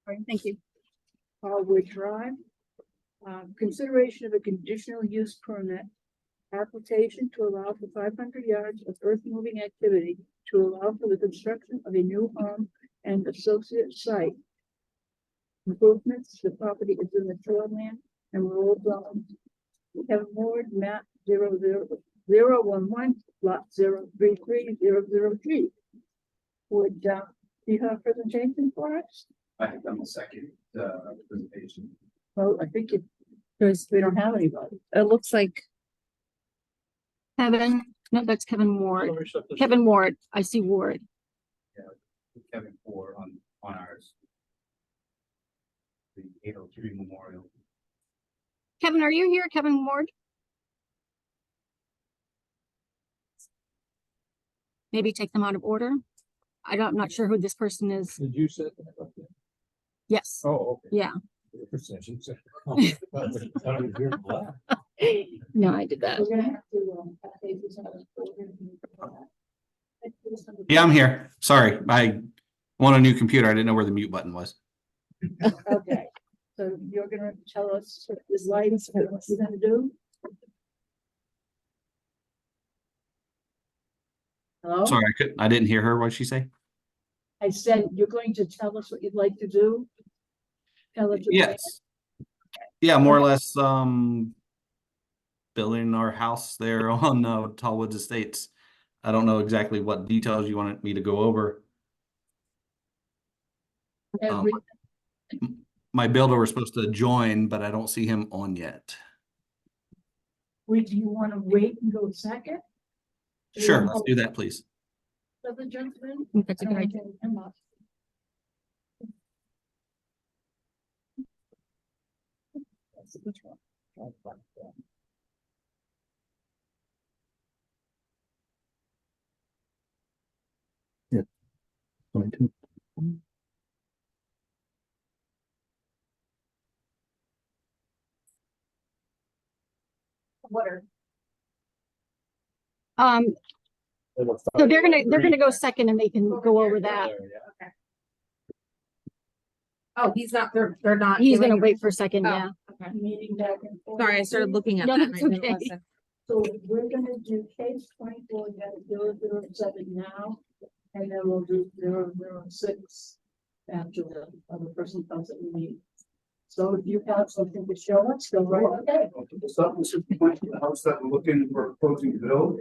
Right, thank you. Harwood Drive. Consideration of a conditional use permit application to allow for 500 yards of earth moving activity to allow for the construction of a new home and associate site. Improvements, the property is in the shoreland and rural zone. Kevin Ward, map 00011, lot 03300G. Would, you have a presentation for us? I have done the second presentation. Well, I think it, because we don't have anybody. It looks like Kevin, no, that's Kevin Ward. Kevin Ward, I see Ward. Kevin Ford on ours. The 803 Memorial. Kevin, are you here, Kevin Ward? Maybe take them out of order. I'm not sure who this person is. Did you set that up there? Yes, Oh, okay. yeah. Yeah. No, I did that. We're gonna have to, update this on the- Yeah, I'm here. Sorry, I want a new computer. I didn't know where the mute button was. Okay, so you're gonna tell us what this lights, what you're gonna do? Hello? Sorry, I didn't hear her. What did she say? I said, you're going to tell us what you'd like to do? Tell us. your plan. Yes. Yeah, more or less, building our house there on Tallwoods Estates. I don't know exactly what details you wanted me to go over. Every, My builder was supposed to join, but I don't see him on yet. do you wanna wait and go second? Sure, let's do that, please. Other gentlemen? I think that's a good idea. Come up. That's a good one. What are? So they're gonna go second and they can go over that. Oh, he's not, they're not. He's doing gonna it. wait for a second, Oh. yeah. Meeting back and forth. Sorry, I started looking at No, that. and I that's didn't okay. listen. So we're gonna do case 24, you gotta do 007 now, and then we'll do 006 after the other person comes that we need. So if you have something to show us, go right ahead. So this is the point of the house that we're looking for closing to build.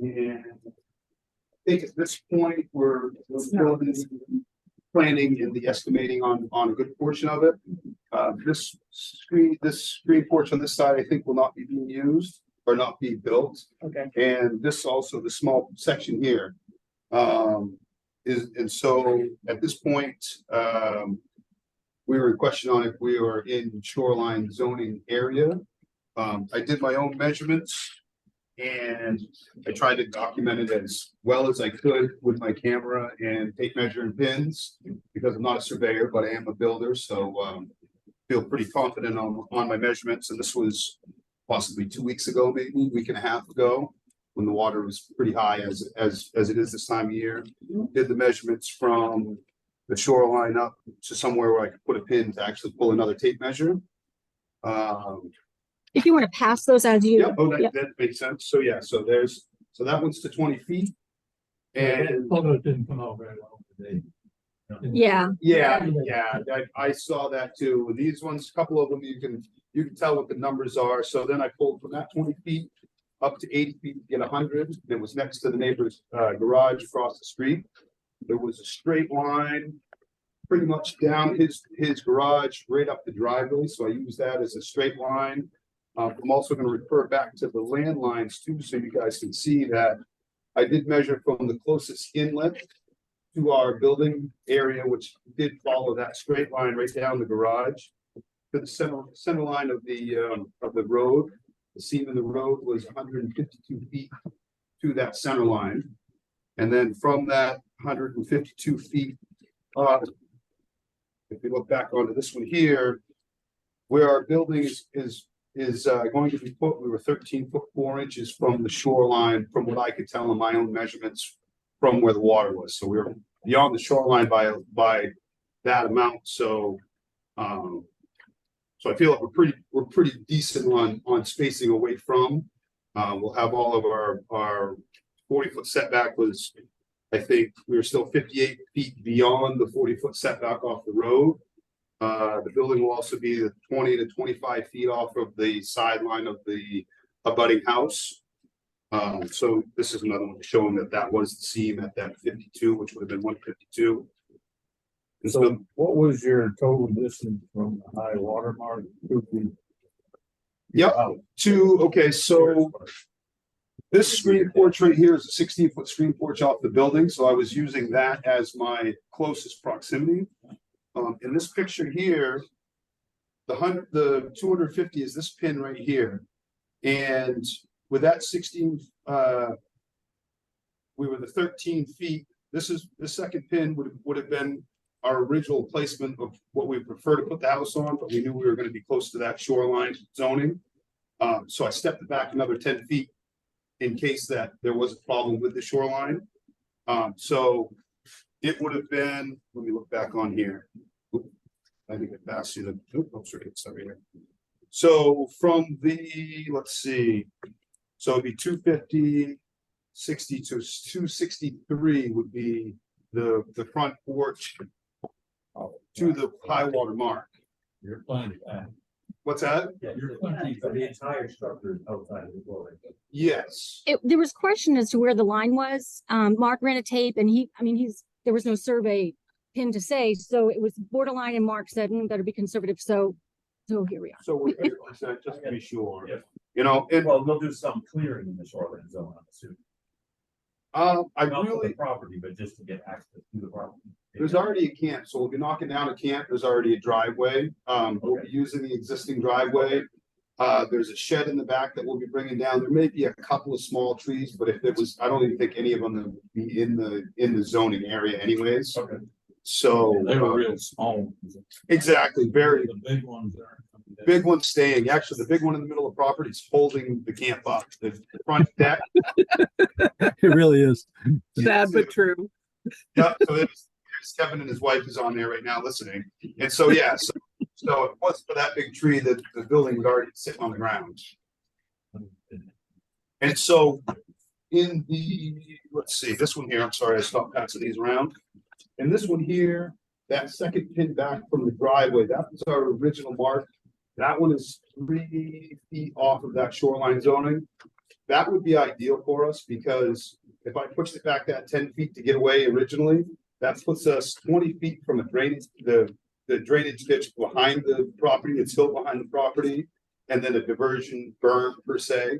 And I think at this point, we're building, planning and the estimating on a good portion of it. This screen porch on this side, I think will not be being used or not be built. Okay. And this also, the small section here, and so at this point, we were in question on if we were in shoreline zoning area. I did my own measurements and I tried to document it as well as I could with my camera and tape measure and pins, because I'm not a surveyor, but I am a builder, so feel pretty confident on my measurements. And this was possibly 2 weeks ago, maybe a week and a half ago, when the water was pretty high as it is this time of year. Did the measurements from the shoreline up to somewhere where I could put a pin to actually pull another tape measure. If you want to pass those as you. Yeah, oh, Yep. that makes sense. So yeah, so that one's to 20 feet. And Photo didn't come out very well today. Yeah, yeah, I saw that too. These ones, a couple of them, you can tell what the numbers are. So then I pulled from that 20 feet up to 80 feet to get 100. It was next to the neighbor's garage across the street. There was a straight line pretty much down his garage right up the driveway. So I use that as a straight line. I'm also going to refer back to the landlines too, so you guys can see that I did measure from the closest inlet to our building area, which did follow that straight line right down the garage to the center line of the road. The seam in the road was 152 feet to that center line. And then from that 152 feet, if we look back onto this one here, where our building is going to be put, we were 13 foot 4 inches from the shoreline, from what I could tell in my own measurements from where the water was. So we were beyond the shoreline by that amount. So, so I feel like we're pretty decent on spacing away from. We'll have all of our 40-foot setback was, I think we were still 58 feet beyond the 40-foot setback off the road. The building will also be 20 to 25 feet off of the sideline of the abutting house. So this is another one showing that was the seam at that 52, which would have been 152. And So what was your total distance from the high water mark to the? Yep. Okay, so this screen porch right here is a 16-foot screen porch off the building, so I was using that as my closest proximity. In this picture here, the 250 is this pin right here, and with that 16, we were the 13 feet. This second pin would have been our original placement of what we prefer to put the house on, but we knew we were going to be close to that shoreline zoning. So I stepped it back another 10 feet in case that there was a problem with the shoreline. So it would have been, let me look back on here. I think it passed you it's over here. So from the, let's see, so it'd be 250, 60 to 263 would be the front porch to the high water mark. You're planning that. What's that? Yeah, you're planning for the entire structure outside of the building. Yes. There was question as to where the line was. Mark ran a tape and there was no survey pin to say, so it was borderline and Mark said, better be conservative. So here we are. So we're 50%, just to be sure, Yeah. you know, and Well, they'll do some clearing in the shoreline zone, I'm assuming. I Not for the really, property, but just to get access to the property. there's already a camp, so if you're knocking down a camp, there's already a driveway. We'll be using the existing driveway. There's a shed in the back that we'll be bringing down. There may be a couple of small trees, but if there was, I don't even think any of them would be in the zoning area anyways. Okay. So. They were real small. Exactly, very The big ones are. big one staying. Actually, the big one in the middle of the property is holding the camp up. The front deck. It really is. Sad but true. Yeah, so there's Kevin and his wife is on there right now listening. And so, yeah, so it was for that big tree that the building would already sit on the ground. And so in the, let's see, this one here, I'm sorry, I stopped passing these around. And this one here, that second pin back from the driveway, that was our original mark. That one is 3 feet off of that shoreline zoning. That would be ideal for us because if I pushed it back that 10 feet to get away originally, that puts us 20 feet from a drainage, the drainage ditch behind the property, it's still behind the property, and then a diversion berm per se.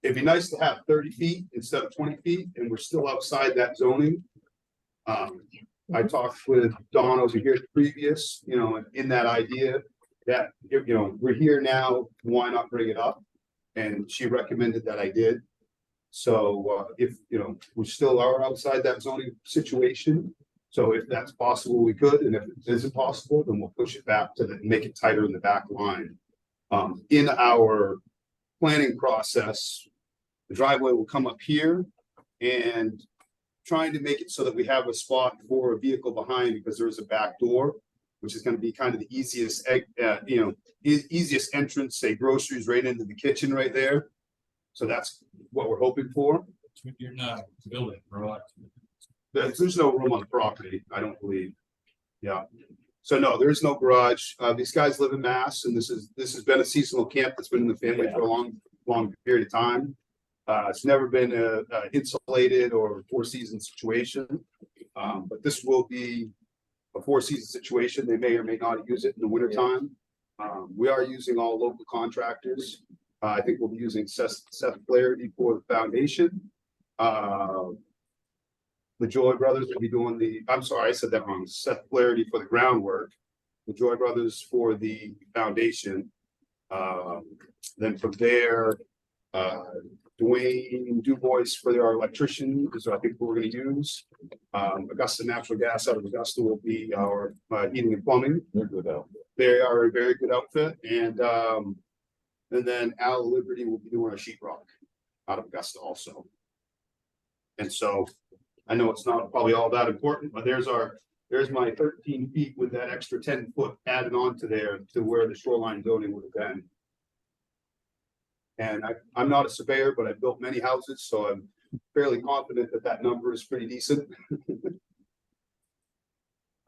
It'd be nice to have 30 feet instead of 20 feet, and we're still outside that zoning. I talked with Dawn over here previous, you know, in that idea that, you know, we're here now, why not bring it up? And she recommended that I did. So if, you know, we still are outside that zoning situation. So if that's possible, we could, and if it isn't possible, then we'll push it back to make it tighter in the back line. In our planning process, the driveway will come up here and trying to make it so that we have a spot for a vehicle behind because there's a back door, which is going to be kind of the easiest, easiest entrance, say groceries right into the kitchen right there. So that's what we're hoping for. You're not building, right? There's no room on the property, I don't believe. Yeah. So no, there is no garage. These guys live in Mass, and this has been a seasonal camp that's been in the family for a long period of time. It's never been a insulated or four-season situation, but this will be a four-season situation. They may or may not use it in the wintertime. We are using all local contractors. I think we'll be using Seth Flaherty for the foundation. The Joy Brothers will be doing I'm sorry, I said that wrong. Seth Flaherty for the groundwork. The Joy Brothers for the foundation. Then from there, Dwayne Dubois for our electrician is I think what we're going to use. Augusta Natural Gas out of Augusta will be our heating and plumbing. They're good out. They are a very good outfit, and then Al Liberty will be doing our sheetrock out of Augusta also. And so I know it's not probably all that important, but there's my 13 feet with that extra 10 foot added on to there to where the shoreline zoning would have been. And I'm not a surveyor, but I've built many houses, so I'm fairly confident that that number is pretty decent.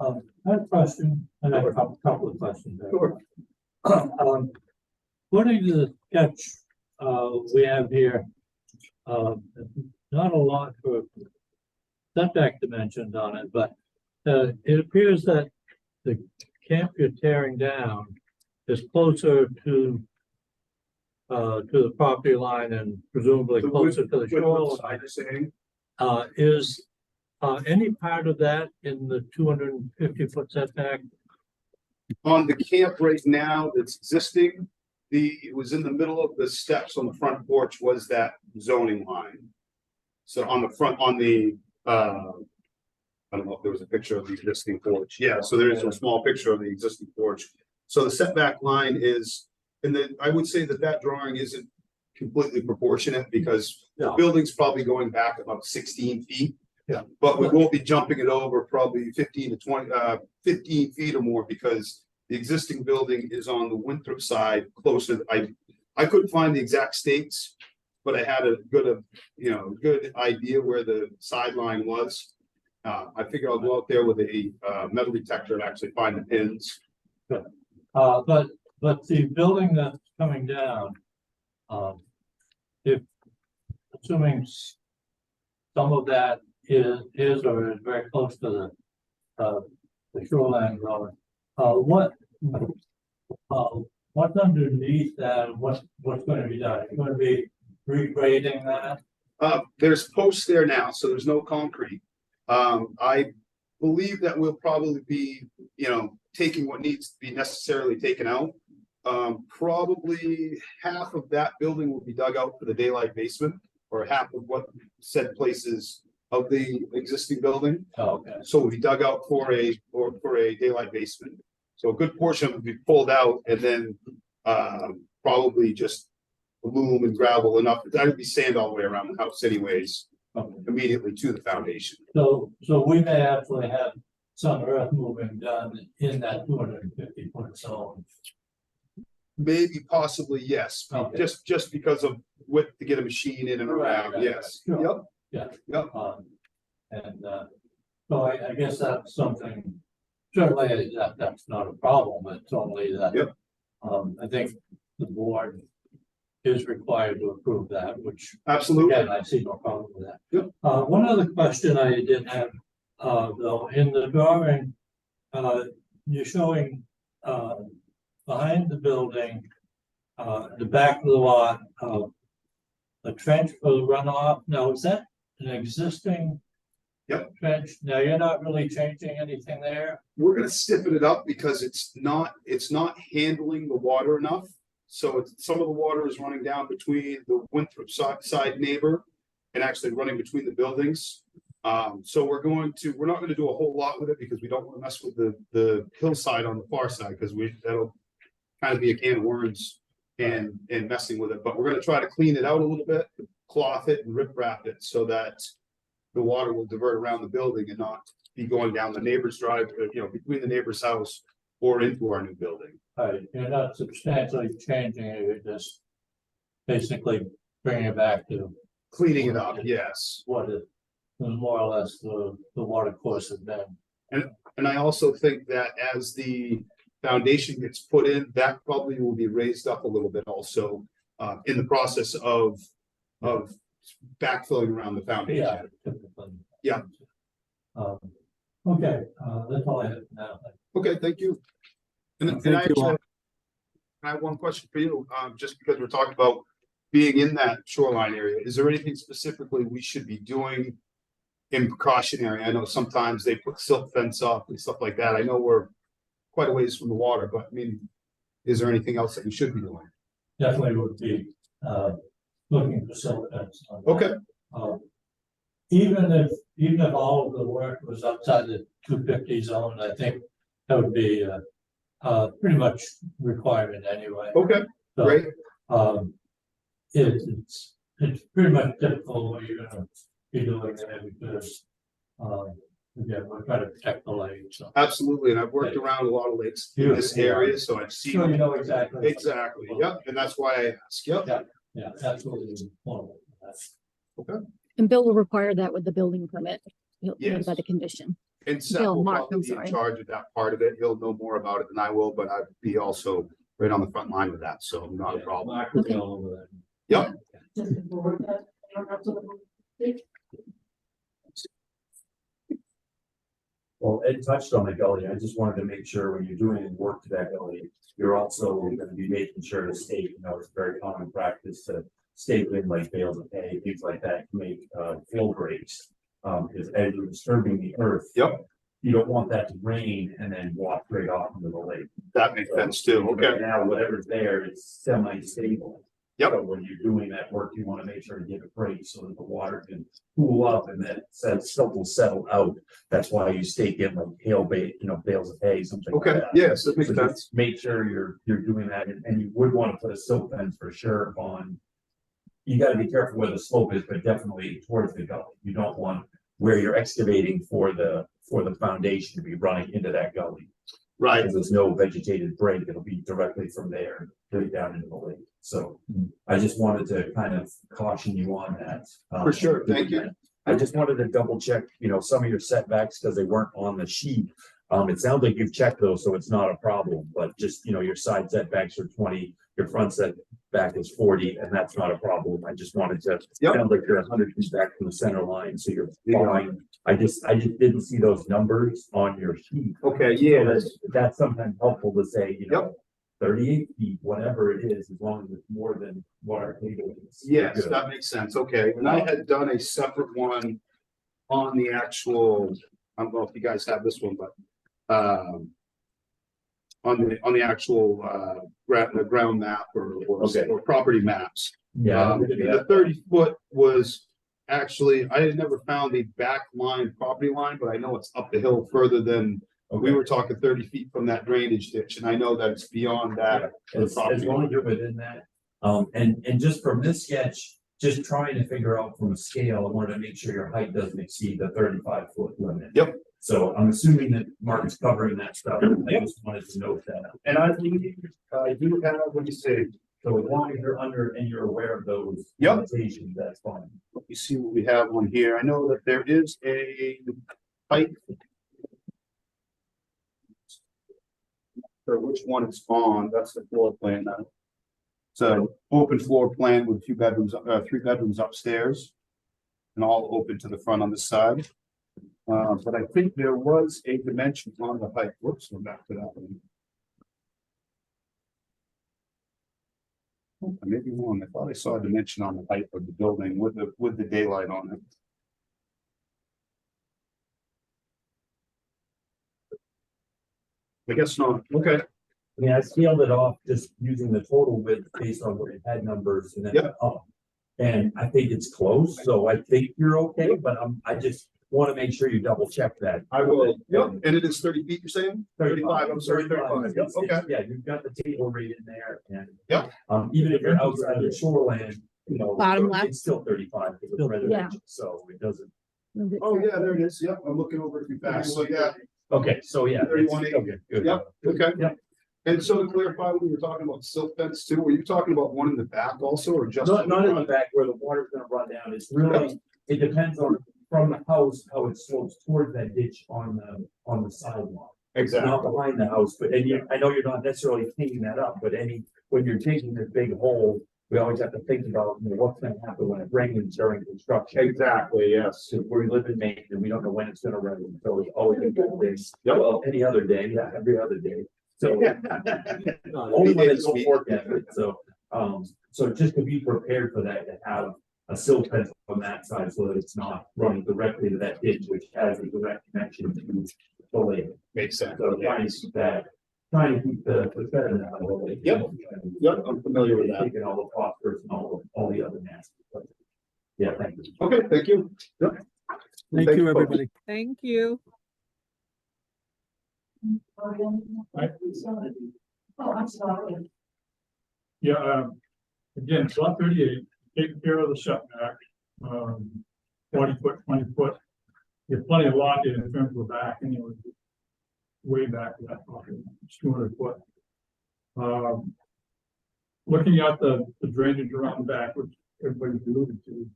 I have a question, and I have a couple of questions. there. Sure. According to the sketch, we have here, not a lot for setback dimensions on it, but it appears that the camp you're tearing down is closer to the property line and presumably closer to the With what shoreline. side you're saying? Is any part of that in the 250-foot setback? On the camp right now that's existing, it was in the middle of the steps on the front porch was that zoning line. So on the front, on the, I don't know if there was a picture of the existing porch. Yeah, so there is a small picture of the existing porch. So the setback line is, I would say that drawing isn't completely proportionate because the No. building's probably going back about 16 feet. Yeah. But we won't be jumping it over probably 15 to 20, 15 feet or more because the existing building is on the Winthrop side closer. I couldn't find the exact stakes, but I had a good idea where the sideline was. I figured I'll go out there with a metal detector and actually find the pins. But the building that's coming down, if assuming some of that is or is very close to the shoreline zone, what's underneath that? What's going to be done? You're going to be regrading that? There's posts there now, so there's no concrete. I believe that we'll probably be, taking what needs to be necessarily taken out. Probably half of that building will be dug out for the daylight basement, or half of what said places of the existing building. Oh, okay. So we'll be dug out for a daylight basement. So a good portion will be pulled out and then probably just loom and gravel enough. That would be sand all the way around the house anyways, Okay. immediately to the foundation. So we may actually have some earth moving done in that 250-foot zone. Maybe possibly, yes, Okay. just because of width to get a machine in and around, Right, yes. sure. Yep, So I guess that's something, certainly that's not a problem, it's only that. Yep. I think the board is required to approve that, which absolutely. again, I see no problem with that. Yep. One other question I did have, though, in the drawing, you're showing, behind the building, the back of the lot, a trench for the runoff. Now, is that an existing? Yep. Trench? Now, you're not really changing anything there? We're gonna stiffen it up because it's not handling the water enough. So some of the water is running down between the Winthrop side neighbor and actually running between the buildings. So we're not gonna do a whole lot with it because we don't want to mess with the hillside on the far side because that'll kind of be a can of worms and messing with it. But we're gonna try to clean it out a little bit, cloth it and rip wrap it so that the water will divert around the building and not be going down the neighbor's drive, between the neighbor's house or into our new building. You're not substantially changing it, you're just basically bringing it back to Cleaning it up, yes. what it was more or less the water course has been. And I also think that as the foundation gets put in, that probably will be raised up a little bit also in the process of backfilling around the foundation. Yeah, typically. Yeah. Okay, that's all I have now. Okay, thank you. And Thank I you actually all. I have one question for you, just because we're talking about being in that shoreline area. Is there anything specifically we should be doing in precautionary? I know sometimes they put silk fence up and stuff like that. I know we're quite a ways from the water, but I mean, is there anything else that we should be doing? Definitely would be looking for silk fence. on that. Okay, Even if all of the work was outside the 250 zone, I think that would be pretty much requirement anyway. okay, So, great. It's pretty much typical what you're gonna be doing that because, again, we're trying to protect the lake, so. Absolutely, and I've worked around a lot of lakes in this area, so I've seen. Sure, you know exactly. Exactly, yep, and that's why I asked, yep. Yeah. Yeah, absolutely. Wonderful. That's- And Bill will require that with the building permit. Yes. By the condition. And Seth Bill, will Mark, I'm probably be in sorry. charge of that part of it. He'll know more about it than I will, but I'd be also right on the front line with that, so not a problem. Mark will be all over that. Yep. Well, Ed touched on the gully. I just wanted to make sure when you're doing work to that gully, you're also gonna be making sure to stake, it's very common practice to stake in like bales of hay, things like that, to make fill breaks. Because as you're disturbing the earth. Yep. You don't want that to rain and then walk right off into the lake. That makes sense too, okay. Right now, whatever's there is semi-stable. Yep. So when you're doing that work, you want to make sure to give it break so that the water can cool up and that stuff will settle out. That's why you stake in like bales of hay, something like Okay, that. yes, that makes So sense. just make sure you're doing that, and you would want to put a silt fence for sure on. You gotta be careful where the slope is, but definitely towards the gully. You don't want where you're excavating for the foundation to be running into that gully. Right, Because there's no vegetated break, it'll be directly from there, right down into the lake. So I just wanted to kind of caution you on that. for sure, thank you. I just wanted to double check, some of your setbacks because they weren't on the sheet. It sounds like you've checked those, so it's not a problem, but just, your side setbacks are 20, your front setback is 40, and that's not a problem. I just wanted to, Yep. sounds like you're 100 feet back from the center line, so you're Yeah. fine. I just didn't see those numbers on your sheet. Okay, So yeah, that's sometimes helpful to say, Yep. 38 feet, whatever it is, as long as it's more than what our table is. yes, Good. that makes sense, okay. And I had done a separate one on the actual, I don't know if you guys have this one, but on the actual the ground map Okay. or property maps. Yeah. The 30-foot was actually, I had never found the back line property line, but I know it's up the hill further than, we were talking 30 feet from that drainage ditch, and I know that it's beyond that. for the As property long line. as you're within that, and just from this sketch, just trying to figure out from a scale, I wanted to make sure your height doesn't exceed the 35-foot limit. Yep. So I'm assuming that Mark is covering that stuff. I just wanted to note that. And I do have, let me see, So as long as you're under and you're aware of those Yep. limitations, that's fine. let me see what we have on here. I know that there is a height. Or which one it's on, that's the floor plan now. So open floor plan with 3 bedrooms upstairs. And all open to the front on the side. But I think there was a dimension on the height. Whoops, we're back to that one. I may be wrong. I thought I saw a dimension on the height of the building with the daylight on it. I guess not. Okay, I mean, I scaled it off just using the total width based on what it had numbers and then Yep. up. And I think it's close, so I think you're okay, but I just want to make sure you double check that. I will. Yep, and it is 30 feet, you're saying? 35, I'm sorry, 35. Yep, okay. Yeah, you've got the table right in there and. Yep. Even if you're outside the shoreland, Bottom left. it's still 35 because it's residential, so it doesn't. Oh, yeah, there it is. Yep, I'm looking over it too fast. So, yeah, Okay, so yeah. it's- 31.8. Okay, good. yep, okay. Yep. And so to clarify, when we were talking about silt fence too, were you talking about one in the back also, or just? Not in the back where the water's gonna run down, it's really, it depends on from the house, how it slopes towards that ditch on the sidewalk. Exactly. Not behind the house, but I know you're not necessarily cleaning that up, but when you're taking this big hole, we always have to think about, what's gonna happen when it rains during construction. Exactly, yes. So we live in Maine and we don't know when it's gonna rain, so it's always a good day. Yep. Well, any other day, yeah, every other day. So only Only when it's don't forecast it, so just to be prepared for that, to have a silt fence on that side so that it's not running directly to that ditch, which has a direct connection to the lake. Makes sense. So trying to keep the sediment out of the lake. Yep. Yep, I'm familiar with that. Taking all the phosphorus and all the other nasty stuff. Yeah, thank you. Okay, thank you. Yep. Thank you, folks. everybody. Thank you. Yeah, again, it's lot 38, taking care of the setback. 40 foot, 20 foot. You have plenty of lot there in terms of the back anyway. Way back to that property, it's 200 foot. Looking at the drainage around the back, which everybody's alluded to.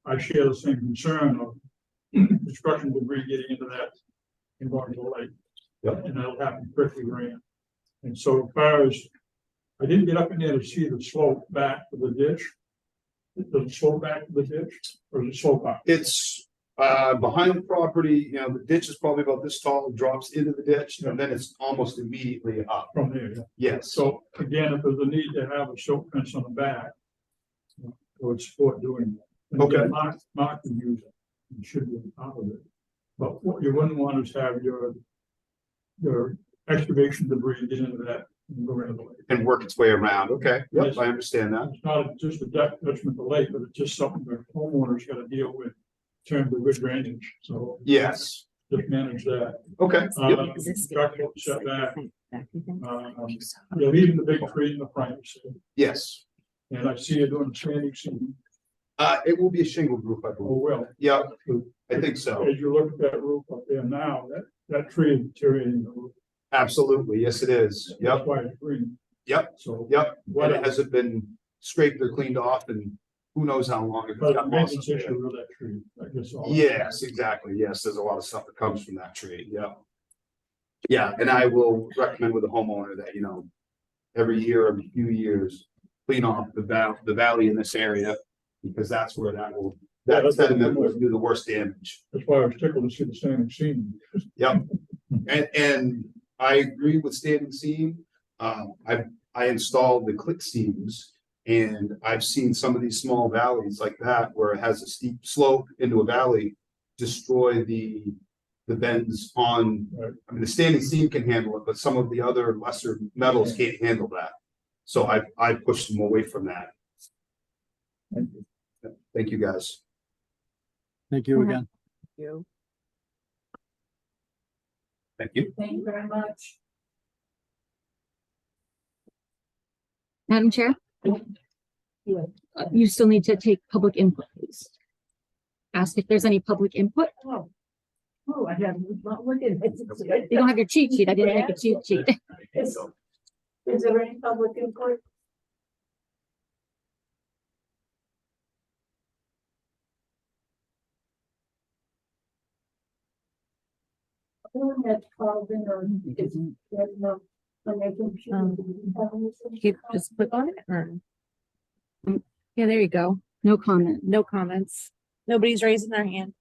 I share the same concern of construction debris getting into that and going to the lake. Yep. And that'll happen quickly, rain. And so as far as, I didn't get up in there to see the slope back to the ditch. Does it slope back to the ditch or is it slope up? It's behind the property, you know, the ditch is probably about this tall, it drops into the ditch, and then it's almost immediately up. From there, yeah. Yes, So again, if there's a need to have a silk fence on the back. I would support doing that. And again, Okay. Mark can use it. It should be on top of it. But what you wouldn't want is have your excavation debris get into that and go into the lake. and work its way around. Okay, yep, Yes. I understand that. It's not just a detriment to the lake, but it's just something that homeowners gotta deal with in terms of good drainage. So Yes, just manage that. okay, yep, Talk about setback. You're leaving the big tree in the front, you said. yes. And I see you doing the standing seam. It will be a shingle roof, I Oh, believe. well. Yeah, I think so. As you look at that roof up there now, that tree is deteriorating the roof. Absolutely, yes, it is. That's Yep, why it's green. Yep. So. yep. What And it hasn't been scraped or cleaned off and who knows how long. it's But the got moss maintenance up there. issue with that tree, I guess. all- Yes, exactly. Yes, there's a lot of stuff that comes from that tree. Yeah. Yeah, and I will recommend with the homeowner that, you know, every year, every few years, clean off the valley in this area. Because that's where that will, Yeah, that that's- sediment will do the worst damage. That's why I was tickled to see the standing seam. Yep. And I agree with standing seam. I installed the click seams. And I've seen some of these small valleys like that where it has a steep slope into a valley. Destroy the bends on, Right. I mean, the standing seam can handle it, but some of the other lesser metals can't handle that. So I pushed them away from that. Thank you, guys. Thank you again. Thank you. Thank you very much. Madam Chair? Yeah. You still need to take public input, please. Ask if there's any public input. Oh, I have not looked at it. You don't have your cheat sheet. I didn't make a cheat sheet. Is there any public input? Anyone had called in or is there no? Keep, just click on it or? Yeah, there you go. No comment. No comments. Nobody's raising their hand.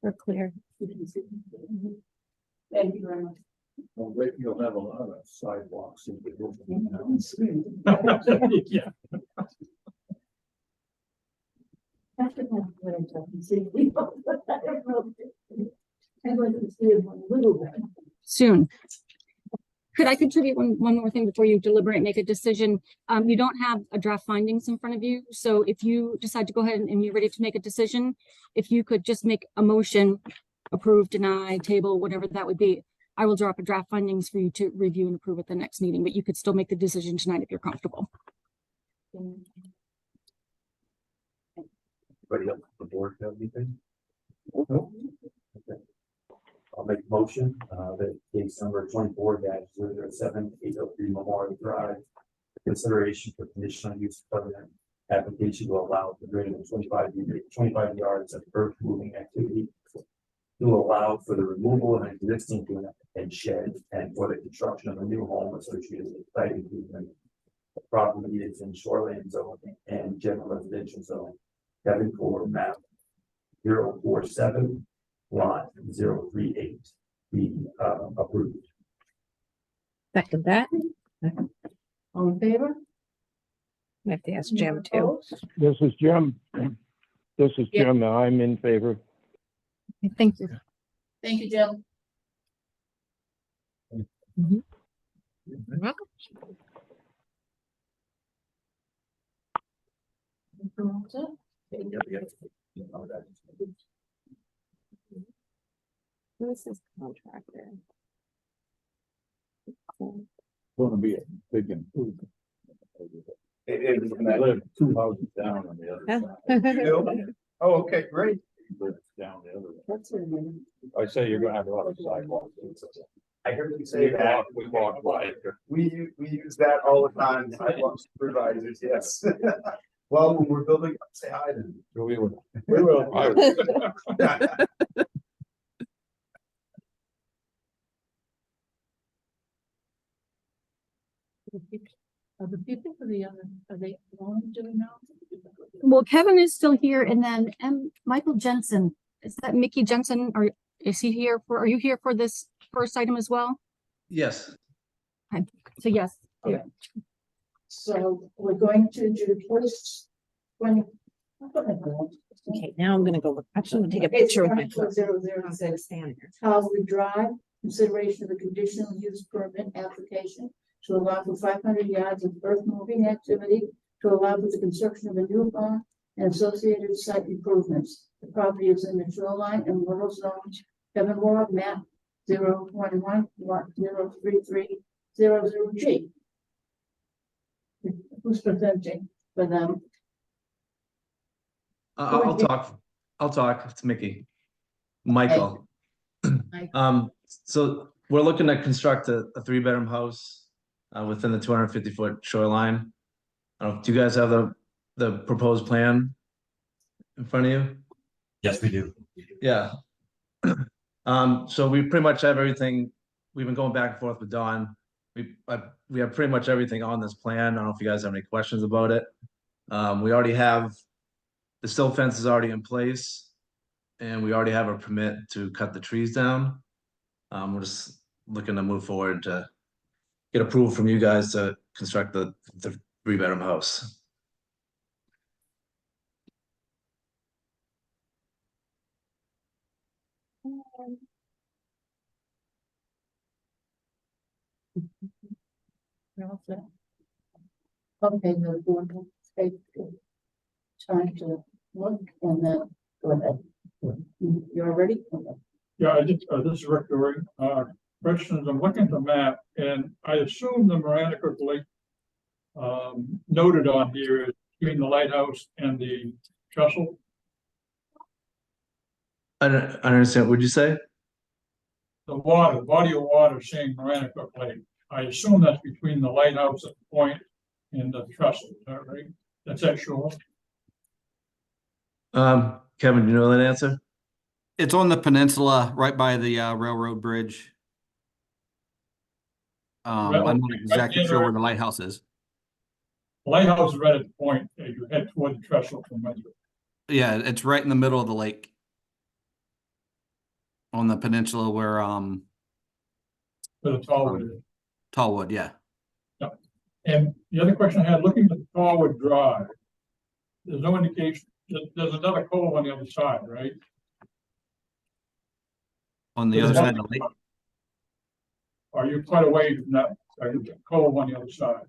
We're clear. Thank you very much. Well, wait, you'll have a lot of sidewalks. in the Yeah. That's the kind of what I'm talking, see, we don't, I don't know. I'm going to see it one little bit. Soon. Could I contribute one more thing before you deliberate, and make a decision? You don't have a draft findings in front of you, so if you decide to go ahead and you're ready to make a decision, if you could just make a motion, approve, deny, table, whatever that would be, I will drop a draft findings for you to review and approve at the next meeting, but you could still make the decision tonight if you're comfortable. Anybody else on the board have anything? No? Okay. I'll make a motion, that case number 24-007-803 Memorial Drive. Consideration for conditional use permit application to allow for greater than 25 yards of earth moving activity. To allow for the removal of an existing unit and shed and for the construction of a new home associated with site improvement. The property is in shoreline zone and general residential zone. Kevin Core map 047 lot 038 be approved. Second that. All in favor? I have to ask Jim too. Opposed? This is Jim. This is Yeah. Jim. I'm in favor. Thank you. Thank you, Jim. You're welcome. This is contractor. Going to be a big improvement. I live 2 houses down on the other side. You do? Oh, okay, great. Live down the other way. That's what I mean. I say you're gonna have a lot of sidewalks. I heard you say that. We walk by. We use that all the time, sidewalk supervisors, yes. Well, when we're building, say hi then. We will. We will. Are the people for the other, are they only doing now? Well, Kevin is still here and then, Michael Jensen, is that Mickey Jensen? Or is he here for, are you here for this first item as well? Yes, So yes. Okay. So we're going to do the first one. Okay, now I'm gonna go look. Actually, I'm gonna take a picture with my phone. 006 Stand here. Housley Drive, consideration of a conditional use permit application to allow for 500 yards of earth moving activity to allow for the construction of a new barn and associated site improvements. The property is in the shoreline and water zones. Kevin Ward, map 011, lot 03300G. Who's presenting for them? I'll talk. It's Mickey. Michael. Mike. So we're looking to construct a 3-bedroom house within the 250-foot shoreline. Do you guys have the proposed plan in front of you? Yes, we do. Yeah. So we pretty much have everything. We've been going back and forth with Don. We have pretty much everything on this plan. I don't know if you guys have any questions about it. We already have, the silt fence is already in place, and we already have a permit to cut the trees down. We're just looking to move forward to get approval from you guys to construct the 3-bedroom house. Okay, the board will take time to look and then go ahead. You're ready? Okay. Yeah, I just, this is Rick Dory. Questions, I'm looking at the map and I assume the Marana Cook Lake noted on here is between the lighthouse and the trestle. I don't understand. What'd you say? The water, body of water saying Marana Cook Lake. I assume that's between the lighthouse at the point and the trestle, is that right? That's at shore. Kevin, do you know that answer? It's on the peninsula, right by the railroad bridge. I'm not exactly sure where the lighthouse is. The lighthouse is right at the point as you head toward the trestle from Westwood. Yeah, it's right in the middle of the lake. On the peninsula where, For the Tallwood. Tallwood, yeah. And the other question I had, looking at Tallwood Drive, there's no indication, there's another cove on the other side, right? On the other side of the lake. Are you quite away from that, cove on the other side?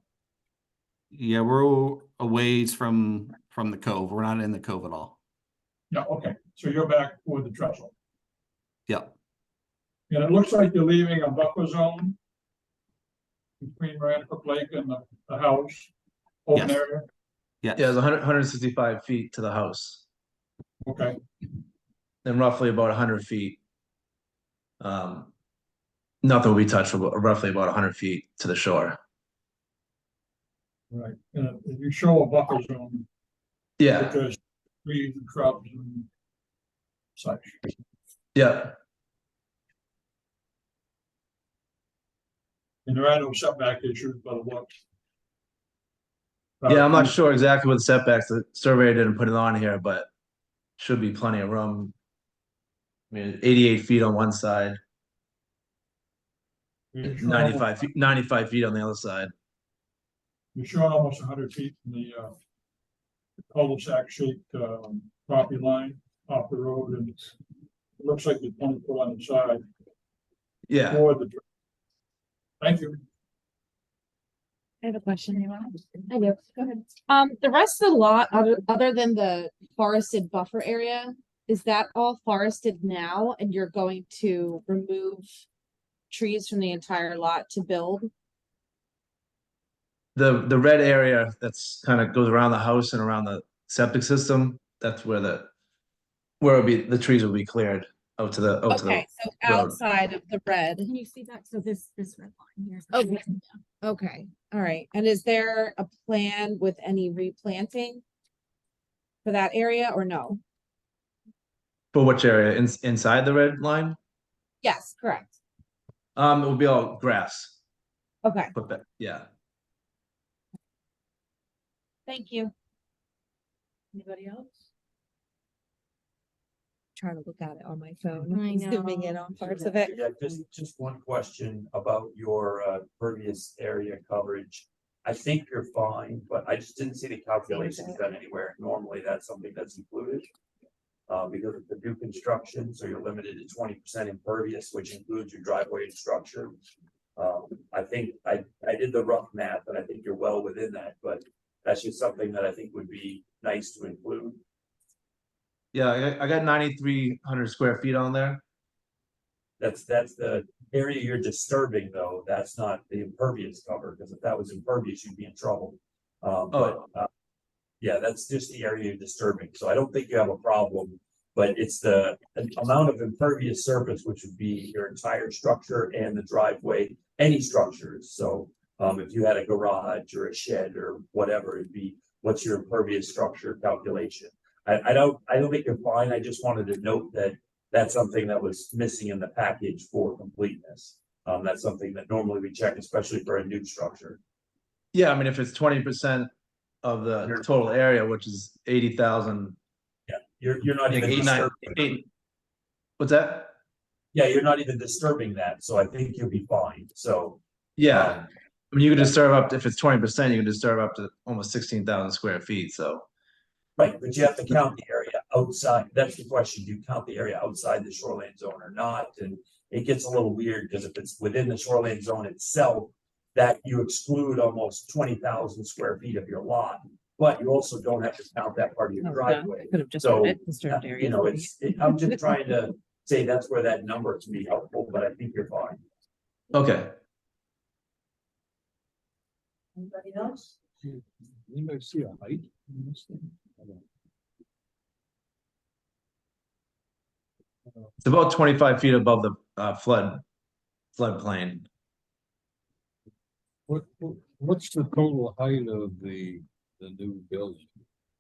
Yeah, we're a ways from the cove. We're not in the cove at all. Yeah, okay, so you're back toward the trestle. Yep. And it looks like you're leaving a buffer zone between Marana Cook Lake and the house, open Yes. area, Yes. Yeah, it's 165 feet to the house, okay, and roughly about 100 feet. Nothing will be touched for roughly about 100 feet to the shore. right, and if you show a buffer zone, Yeah, because trees and shrubs and such. yeah. And there are no setback issues by the looks. Yeah, I'm not sure exactly what the setbacks, the surveyor didn't put it on here, but should be plenty of room. I mean, 88 feet on one side, You're showing 95 feet on the other side. You're showing almost 100 feet from the cul-de-sac shaped property line off the road, and it looks like you're 20 foot on the side. Yeah, For the. Thank you. I have a question. I do. Go ahead. The rest of the lot, other than the forested buffer area, is that all forested now and you're going to remove trees from the entire lot to build? The red area that's kind of goes around the house and around the septic system, that's where it'll be, the trees will be cleared out to the, Okay, so road. outside of the red. Can you see that? So this red line here's. Okay. Okay, all right. And is there a plan with any replanting for that area or no? For which area? Inside the red line? Yes, correct. It will be all grass, Okay, but yeah. thank you. Anybody else? Trying to look at it on my phone, I zooming in know. on parts of it. Yeah, just one question about your pervious area coverage. I think you're fine, but I just didn't see the calculations done anywhere. Normally, that's something that's included. Because of the new construction, so you're limited to 20% impervious, which includes your driveway and structure. I think I did the rough math, and I think you're well within that, but that's just something that I think would be nice to include. Yeah, I got 9,300 square feet on there. That's the area you're disturbing, though. That's not the impervious cover, because if that was impervious, you'd be in trouble. Yeah, that's just the area you're disturbing. So I don't think you have a problem, but it's the amount of impervious surface, which would be your entire structure and the driveway, any structures. So if you had a garage or a shed or whatever, it'd be what's your impervious structure calculation. I don't think you're fine. I just wanted to note that that's something that was missing in the package for completeness. That's something that normally we check, especially for a new structure. Yeah, I mean, if it's 20% of the total area, which is 80,000. Yeah, you're not I think even eight. What's that? Yeah, you're not even disturbing that, so I think you'll be fine. So Yeah, I mean, you can disturb up to, if it's 20%, you can disturb up to almost 16,000 square feet. So. right, but you have to count the area outside. That's the question. Do you count the area outside the shoreline zone or not? And it gets a little weird because if it's within the shoreline zone itself, that you exclude almost 20,000 square feet of your lot, but you also don't have to count that part of your driveway. Could have just So, read it, disturbed area. you know, I'm just trying to say that's where that number can be helpful, but I think you're fine. Okay. Anybody else? Anybody see a height in this thing? It's about 25 feet above the floodplain. What's the total height of the new building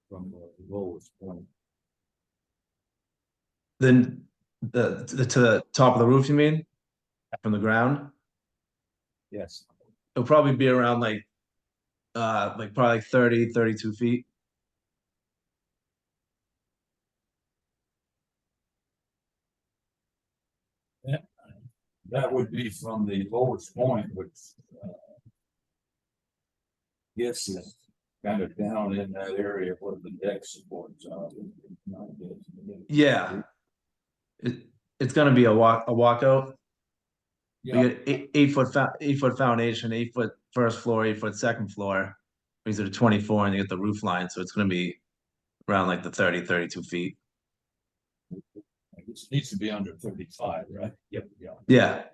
from the lowest point? Then to the top of the roof, you mean? From the ground? Yes. It'll probably be around like probably 30, 32 feet. That would be from the lowest point, which yes, is kind of down in that area where the deck supports are. Yeah. It's gonna be a walkout. We Yeah, got 8 foot foundation, 8 foot first floor, 8 foot second floor. These are the 24 and you get the roof line, so it's gonna be around like the 30, 32 feet. it needs to be under 35, right? Yep. Yeah. Yeah.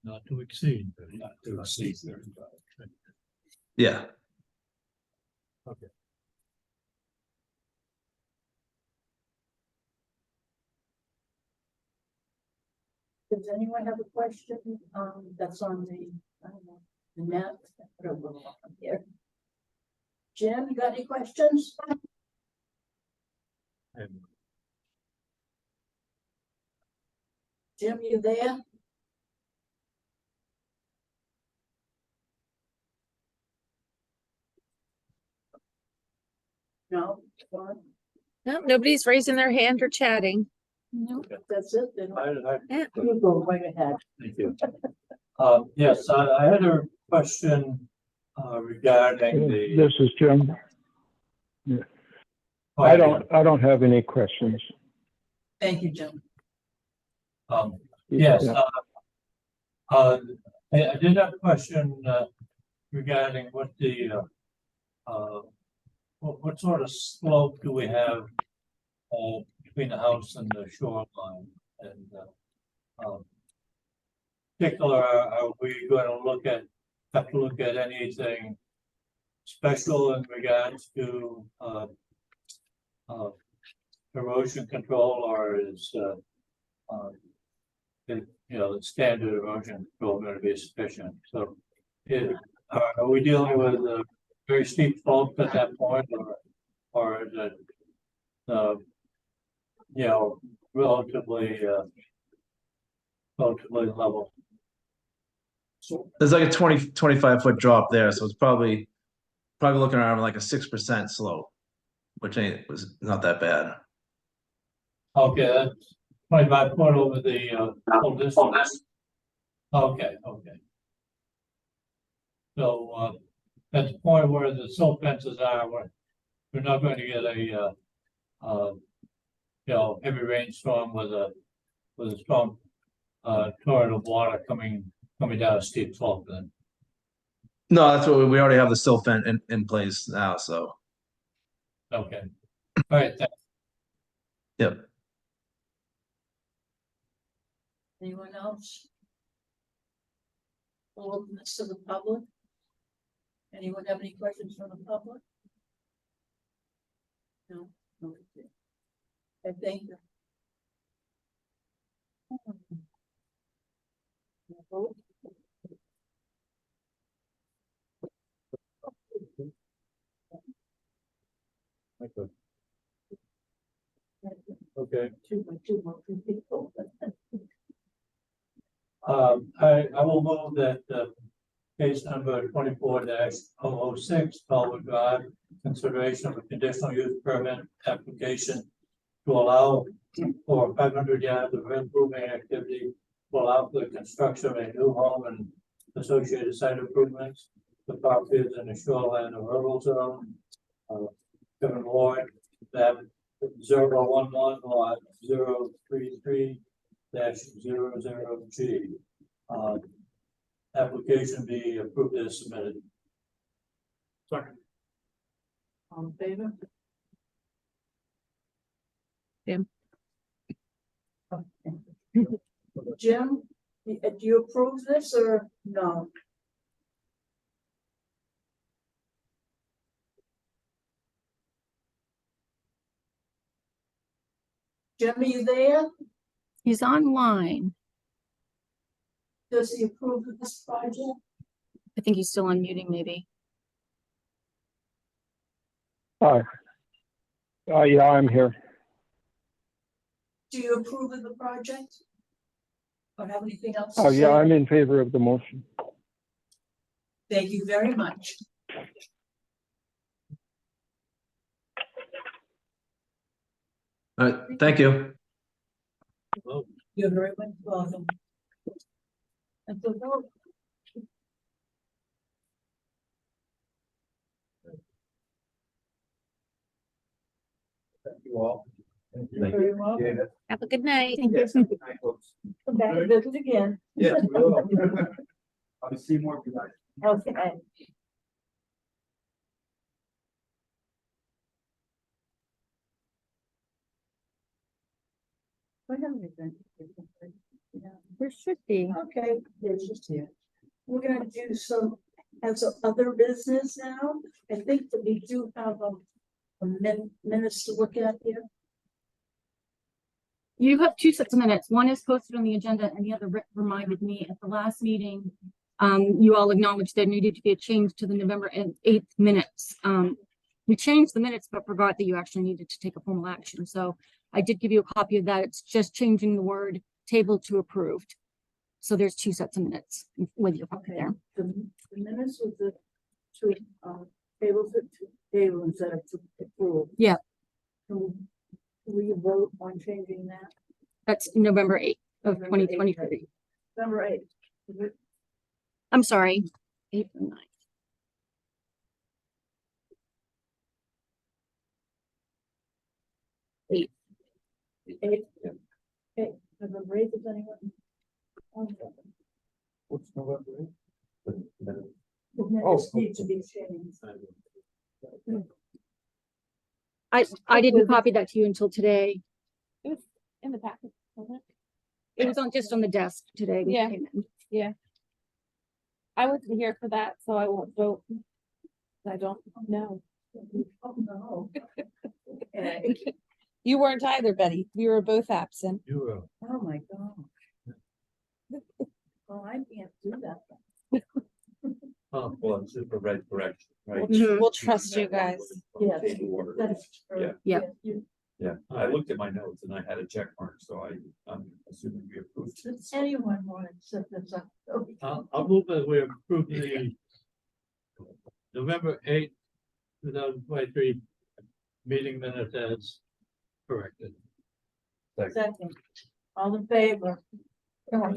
Not to exceed. Not to exceed 35. Yeah. Okay. Does anyone have a question, that's on the, I don't know, the net? I don't know up here. Jim, you got any questions? Jim, you there? No, fine. No, nobody's raising their hand or chatting. Nope. That's it, then Yeah. you go right ahead. Thank you. Yes, I had a question regarding the. This is Jim. I don't have any questions. Thank you, Jim. Yes, Yeah. I did have a question regarding what the what sort of slope do we have between the house and the shoreline? And particular, are we going to look at have to look at anything special in regards to, erosion control, or is, the standard erosion control going to be sufficient? So, are we dealing with a very steep slope at that point, or is it, relatively level? There's like a 25 foot drop there, so it's probably looking around like a 6% slope, which was not that bad. Okay, that's 25 foot over the whole distance. Okay. So at the point where the silt fences are, we're not going to get a heavy rainstorm with a strong torrent of water coming down a steep slope then. No, that's what we already have the silt fence in place now, so. Okay. All right, thanks. Yep. Anyone else? We'll open this to the public. Anyone have any questions from the public? No. Okay. Thank you. Okay. Two more people. I will move that case number 24-006, Talbot Drive, consideration of a conditional use permit application to allow for 500 yards of improvement activity to allow for the construction of a new home and associated site improvements. The property is in the shoreline of rural zone. Kevin Ward, that 011 lot 033-00G. Application be approved as submitted. Second. On favor? Jim. Okay. Jim, do you approve this or no? Jim, are you there? He's online. Does he approve of this project? I think he's still unmuting maybe. Hi. Yeah, I'm here. Do you approve of the project? Or have anything else? Oh, to yeah, say? I'm in favor of the motion. Thank you very much. All right, thank you. You're very much welcome. And so vote. Thank you all. You're very welcome. Have a good night. Yes, good night, folks. Come back and visit again. Yes, we will. I'll be seeing more of you guys. Okay. What have we done? Yeah. There should be. Okay, it's just here. We're gonna do some other business now. I think that we do have minutes to look at here. You have two sets of minutes. One is posted on the agenda and the other reminded me at the last meeting. You all acknowledged there needed to be a change to the November 8th minutes. We changed the minutes, but forgot that you actually needed to take a formal action. So I did give you a copy of that. It's just changing the word table to approved. So there's two sets of minutes with your copy there. The minutes with the two tables to table instead of to approve. Yeah. Can we vote on changing that? That's November 8th of November 8th. 2023. Number 8. Is it? I'm sorry, 8th and 9th. Eight. Okay, November 8th, is anyone? What's November? The minutes need to be changed. I didn't copy that to you until today. It was in the packet, wasn't It was just on the desk today. when you Yeah. came in. Yeah. I wasn't here for that, so I won't vote. I don't know. Oh, no. Okay. You weren't either, Betty. We were both absent. You were. Oh, my God. Well, I can't do that. Oh, well, it's super red correction, right? We'll trust you guys. Yes. Table order. That's. Yeah. Yeah. Yeah, I looked at my notes and I had a check mark, so I'm assuming we approved it. Does anyone want to set this up? Oh, I'll move that we approve the November 8th, 2023 meeting minutes as corrected. Second, all in favor? Yeah.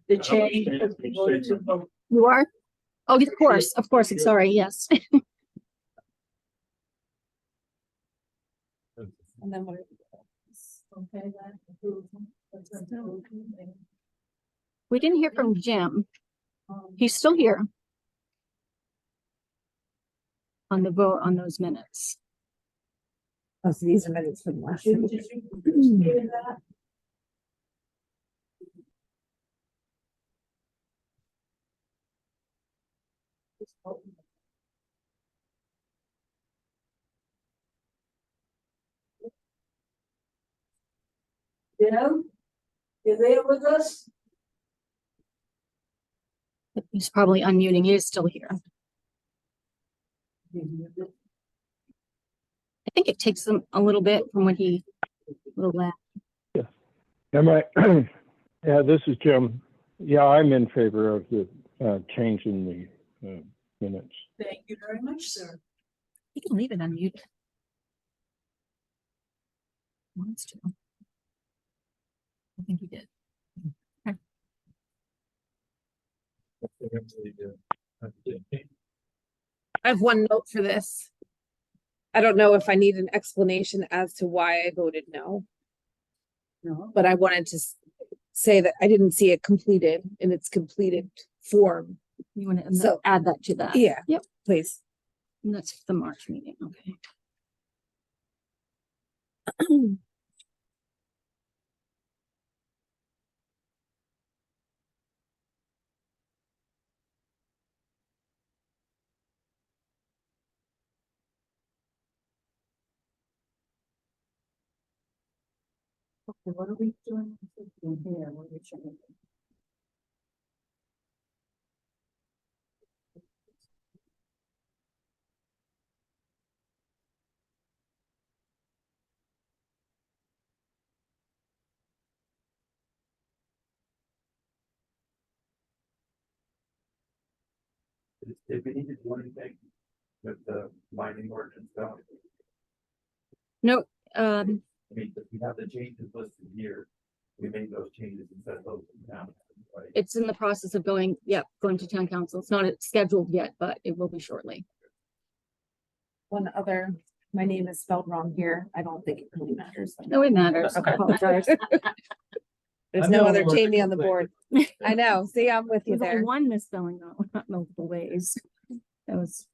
The change. You are? Oh, of course, I'm sorry, yes. And then what? Okay, that approval. That's approval. We didn't hear from Jim. He's still here. On the vote on those minutes. Oh, so these are minutes from last Did week. you hear that? Jim, you there with us? He's probably unmuting. He is still here. I think it takes him a little bit from when he little left. Am I, yeah, this is Jim. Yeah, I'm in favor of the change in the minutes. Thank you very much, sir. He can leave it unmuted. Wants to. I think he did. I have one note for this. I don't know if I need an explanation as to why I voted no, No. but I wanted to say that I didn't see it completed in its completed form. You want to So- add that to that? Yeah. Yep. Please. And that's the March meeting, okay. Okay, what are we doing here? What are we changing? Did we need to do anything with the mining ordinance though? No, I mean, if we have the changes listed here, we made those changes and set those down, right? it's in the process of going to town council. It's not scheduled yet, but it will be shortly. One other, my name is spelled wrong here. I don't think it really matters. No, it matters. I Okay. apologize. There's I'm no the other only one Jamie on the board. I know. See, I'm with you There's only there. one misspelling though, not multiple ways. That was.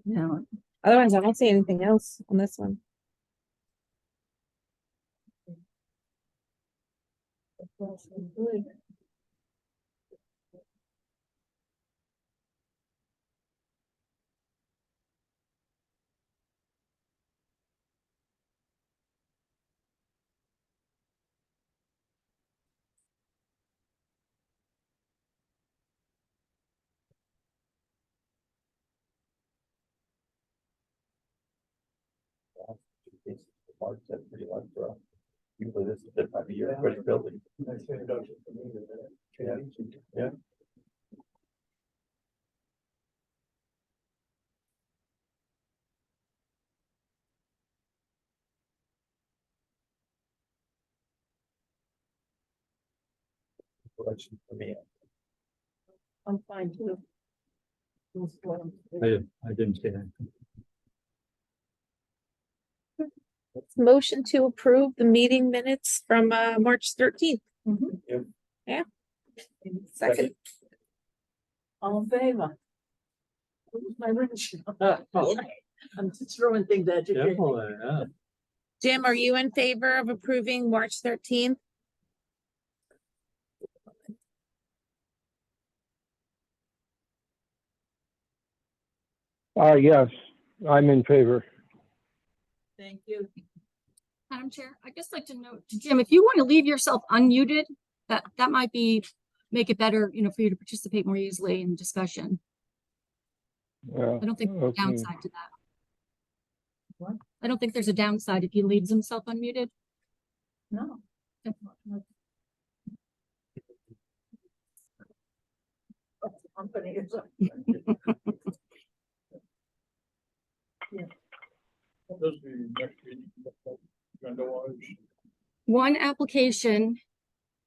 No, Otherwise, I don't see anything else on this one. Good. March, that's pretty much for us. Usually this is the time of year, everybody's building. Yeah. Yeah. Election for me. I'm fine too. I didn't see that. Motion to approve the meeting minutes from March 13th. Mhm. Yeah. Second. All in favor? Who's my wrench? I'm just throwing things at you. Definitely, yeah. Jim, are you in favor of approving March 13th? Yes, I'm in favor. Thank you. Madam Chair, I'd just like to note, Jim, if you want to leave yourself unmuted, that might make it better, for you to participate more easily in discussion. Yeah, I don't think there's a okay. downside to that. What? I don't think there's a downside if he leaves himself unmuted. No. Company is. What does the next meeting look like? Agenda-wise? One application,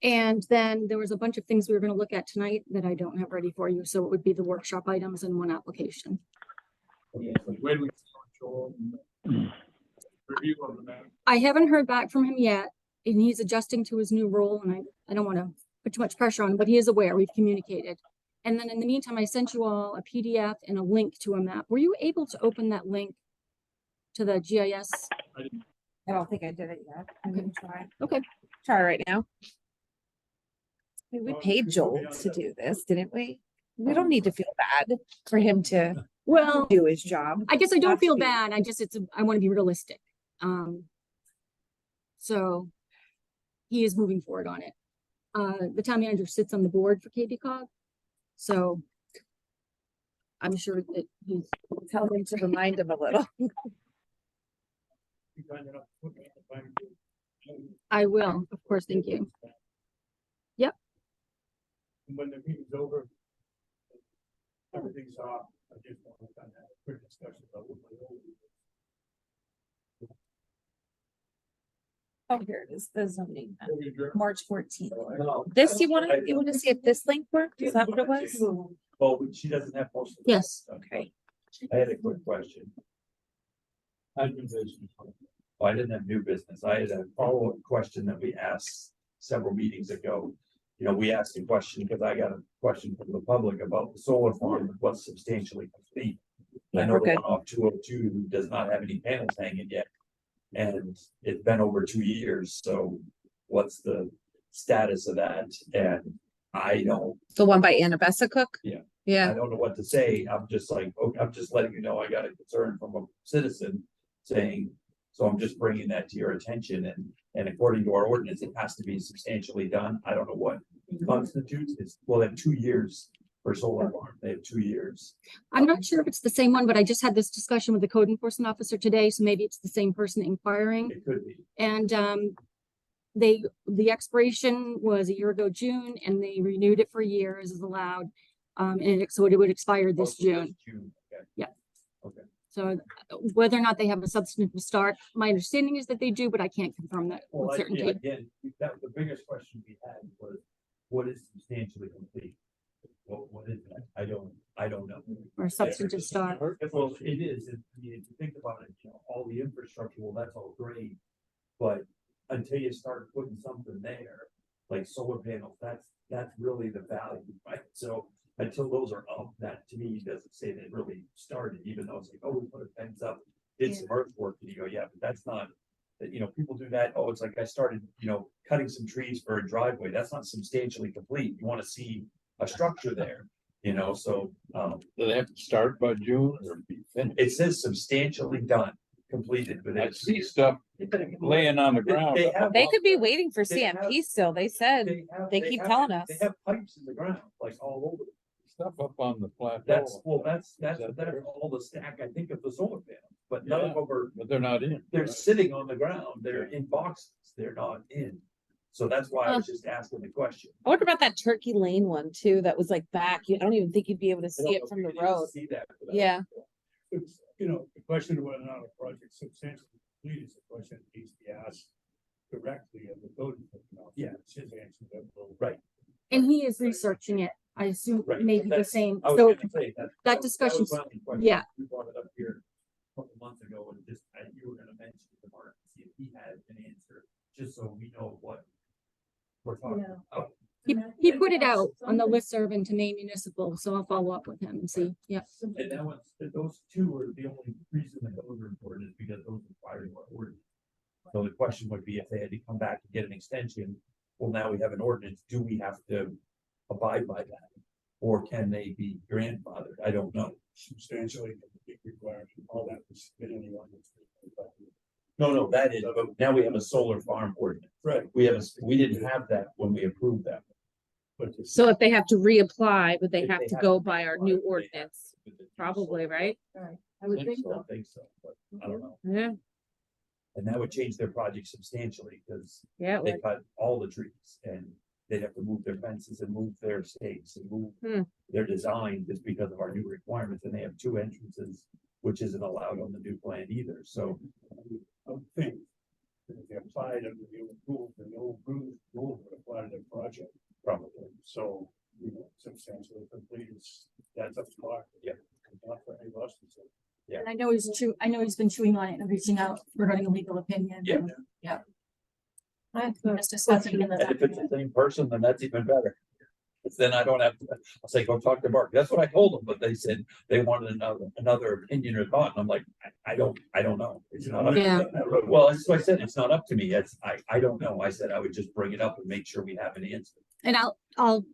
and then there was a bunch of things we were going to look at tonight that I don't have ready for you, so it would be the workshop items and one application. Where do we show review of the map? I haven't heard back from him yet, and he's adjusting to his new role, and I don't want to put too much pressure on him, but he is aware, we've communicated. And then in the meantime, I sent you all a PDF and a link to a map. Were you able to open that link to the GIS? I don't think I did it yet. I'm gonna try. Okay. Try right now. We paid Joel to do this, didn't we? We don't need to feel bad for him to Well, do his job. I guess I don't That's feel the- bad. I want to be realistic. So he is moving forward on it. The town manager sits on the board for KB cog. So I'm sure that he's, Tell him to remind him a little. You kind enough to put me on the time to- I will, of course, thank you. Yep. And when the meeting's over, everything's off, I just want to kind of have a quick discussion about what my old. Oh, here it is, the zoning, map, What we adjourn. March 14th. This, you wanna see if this link worked? Is that what it was? Well, she doesn't have most of it. Yes. Okay. I had a quick question. Well, I didn't have new business. I had a follow-up question that we asked several meetings ago. We asked a question because I got a question from the public about the solar farm that was substantially complete. I know the Okay. one off 202 does not have any panels hanging yet. And it's been over 2 years, so what's the status of that? And I don't The one by Annabessa Cook? Yeah. Yeah, I don't know what to say. I'm just like, oh, I'm just letting you know, I got a concern from a citizen saying, so I'm just bringing that to your attention and according to our ordinance, it has to be substantially done. I don't know what constitutes it's, well, they have 2 years for solar farm. They have 2 years. I'm not sure if it's the same one, but I just had this discussion with the code enforcement officer today, so maybe it's the same person inquiring. It could be. And the expiration was a year ago, June, and they renewed it for a year as is allowed. So it would expire this June. Okay. Yeah. Okay. So whether or not they have a substantive start, my understanding is that they do, but I can't confirm that Well, with certainty. again, that was the biggest question we had was, what is substantially complete? What is that? I don't know. Or a substantive start. Well, it is, if you think about it, all the infrastructure, well, that's all great. But until you start putting something there, like solar panels, that's really the value, right? So until those are up, that to me doesn't say they really started, even though it's like, oh, we put a fence up, did some earthwork, and you go, yeah, but that's not. That, people do that, oh, it's like I started, cutting some trees for a driveway, that's not substantially complete, you wanna see a structure there, so, Do they have to start by June or be finished? it says substantially done, completed, but I it's. see stuff laying on the ground. they could be waiting for They have- CMP still. They said, they keep telling us. They have pipes in the ground, like all over. Stuff up on the plateau. That's that fair? all the stack, I think, of the solar panels, but none of them are, But they're not in. they're sitting on the ground, they're in boxes, they're not in. So that's why I was just asking the question. I wonder about that Turkey Lane one too, that was like back. I don't even think you'd be able to see it from the road. See that. without- Yeah. It's, the question of whether or not a project substantially complete is a question that needs to be asked directly of the code enforcement officer. Yeah. It's his answer that will. Right. And he is researching it. I assume Right, maybe the that's- same. I was So gonna say that. that was discussion's- my only question. yeah. We brought it up here a couple months ago and just, you were gonna mention it to Mark, see if he had an answer, just so we know what we're talking about. he put it out on the listserv and to Maine Municipal, so I'll follow up with him and see. Yeah. And that was, those two are the only reason that those are important is because those require our ordinance. So the question would be if they had to come back to get an extension, well, now we have an ordinance, do we have to abide by that? Or can they be grandfathered? I don't know. Substantially required, all that was in anyone. No, that is, but now we have a solar farm ordinance. Right. We didn't have that when we approved that. But it's- So if they have to reapply, would they If have they to have go to by our reapply, new they have ordinance? to do the Probably, solar. right? I would think so. I think so, but I don't know. Yeah, And that would change their project substantially because yeah. it they would. cut all the trees and they'd have to move their fences and move their stakes and move Hmm. their design just because of our new requirements. And they have 2 entrances, which isn't allowed on the new plan either. So I would think that if they applied under the old rules, the old rules would apply to their project. probably, So, you know, substantially complete is, that's up to Clark. Yeah. Not for any of us to say. And I know he's been chewing on it and reaching out regarding a legal opinion. Yeah. and- Yeah. I So, just discussing in and if it's the. the same person, then that's even better. 'Cause then I don't have to, I'll say, go talk to Mark. That's what I told them, but they said they wanted another opinion or thought. And I'm like, I don't know. It's not up to Yeah. me. Well, that's what I said. It's not up to me. I don't know. I said I would just bring it up and make sure we have an answer. And I'll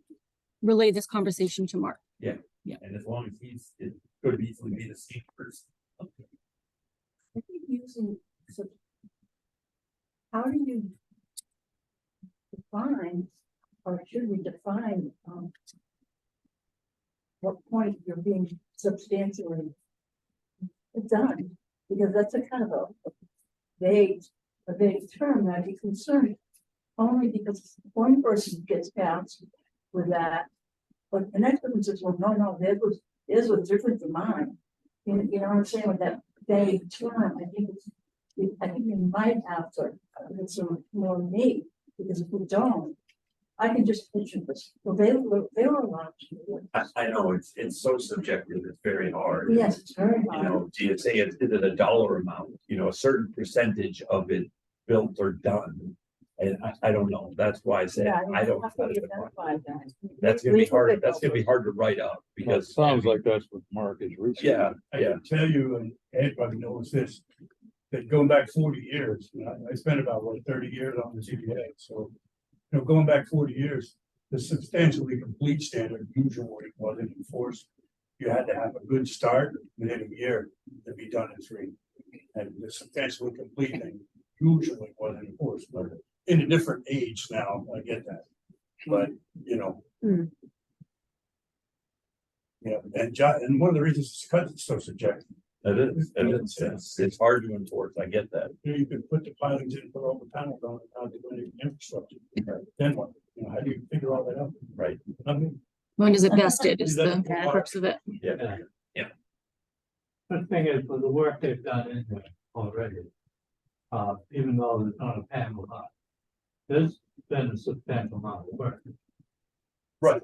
relay this conversation to Mark. And as long as it could easily be the same person. I think using, so. How do you define, or should we define, what point you're being substantially done? Because that's a kind of a vague term that I'd be concerned. Only because one person gets passed with that, but the next person says, well, no, theirs was different than mine. You know what I'm saying with that vague term, I think you might have to get some more meat, because if we don't, I can just picture this, well, they were allowed to do it. I know it's so subjective. It's very hard. Yes, it's very You hard. know, do you say is it a dollar amount, you know, a certain percentage of it built or done? And I don't know. That's why I said, Yeah, I don't. how can you identify that? That's gonna be We hard. took it That's gonna be over. hard to write up because. Sounds like that's what Mark is reaching. Yeah, I yeah, can tell you, and Ed probably knows this, that going back 40 years, you know, I spent about 30 years on the ZBA, so. You know, going back 40 years, the substantially complete standard usually wasn't enforced. You had to have a good start within a year to be done in 3. And the substantially complete thing usually wasn't enforced, but in a different age now, I get that. But, you know. Hmm. Yeah, and one of the reasons is because it's so subjective. it's hard to enforce. I get that. You could put the pilings in, put all the panels on, it, how to do any infrastructure. Then what? You know, how do you figure all that out? Right. I mean, When is it vested is the Yeah. crux of it. Yeah. The thing is, for the work they've done in there already, even though there's not a panel up, there's been a substantial amount of work. Right.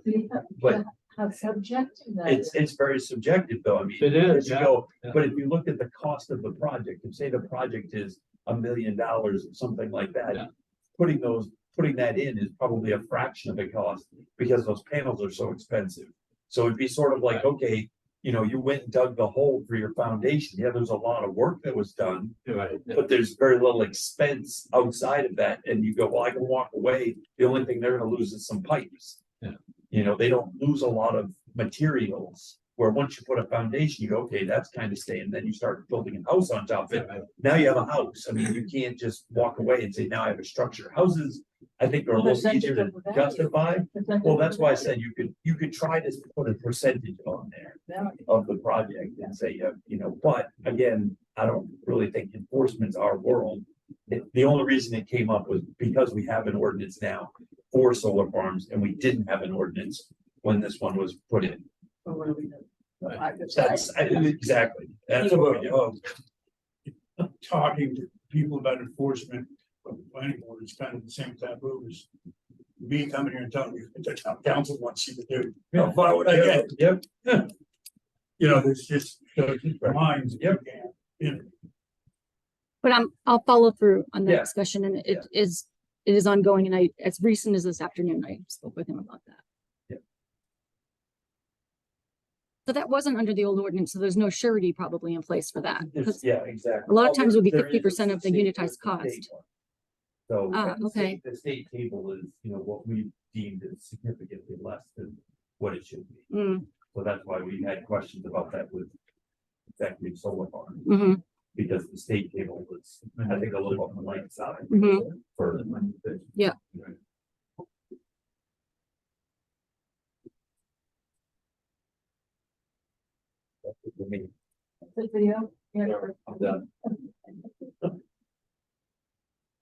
But How subjective that is. it's very subjective though. I mean. It is, as you yeah. go- Yeah. But if you look at the cost of the project, and say the project is $1 million or something like Yeah. that. Putting that in is probably a fraction of the cost because those panels are so expensive. So it'd be sort of like, Right. okay, you know, you went and dug the hole for your foundation. Yeah, there's a lot of work that was done, Right. but there's very little expense outside of that. And you go, well, I can walk away. The only thing they're gonna lose is some pipes. Yeah. You know, they don't lose a lot of materials. Where once you put a foundation, you go, okay, that's kind of staying, then you start building a house on top of it. Now you have a house. I mean, you can't just walk away and say, now I have a structure. Houses, I think are a little easier to justify. Well, that's why I said you could try to put a percentage on there of the project and say, you know, but again, I don't really think enforcement's our world. The only reason it came up was because we have an ordinance now for solar farms and we didn't have an ordinance when this one was put in. Or what do we do? Exactly. That's what we do. talking to people about enforcement of the planning board is kind of the same taboo as me coming here and telling you what the town council wants you to do. Yeah. But what I get, Yep. you know, there's just lines. Yep. You know, But I'll follow through on that Yeah. discussion and Yeah. it is ongoing and as recent as this afternoon, I spoke with him about that. Yeah. So that wasn't under the old ordinance, so there's no surety probably in place for that. because- Yeah, exactly. A lot of times it would be There is 50% of the state- unitized there's a state cost. one. So. Ah, the okay. The state table is, you know, what we deemed as significantly less than what it should be. Mm, So that's why we had questions about that with executive solar farm, mhm, because the state table was, I think, a little on the light side. mhm. For. Yeah. That's it for me. Video? I'm done.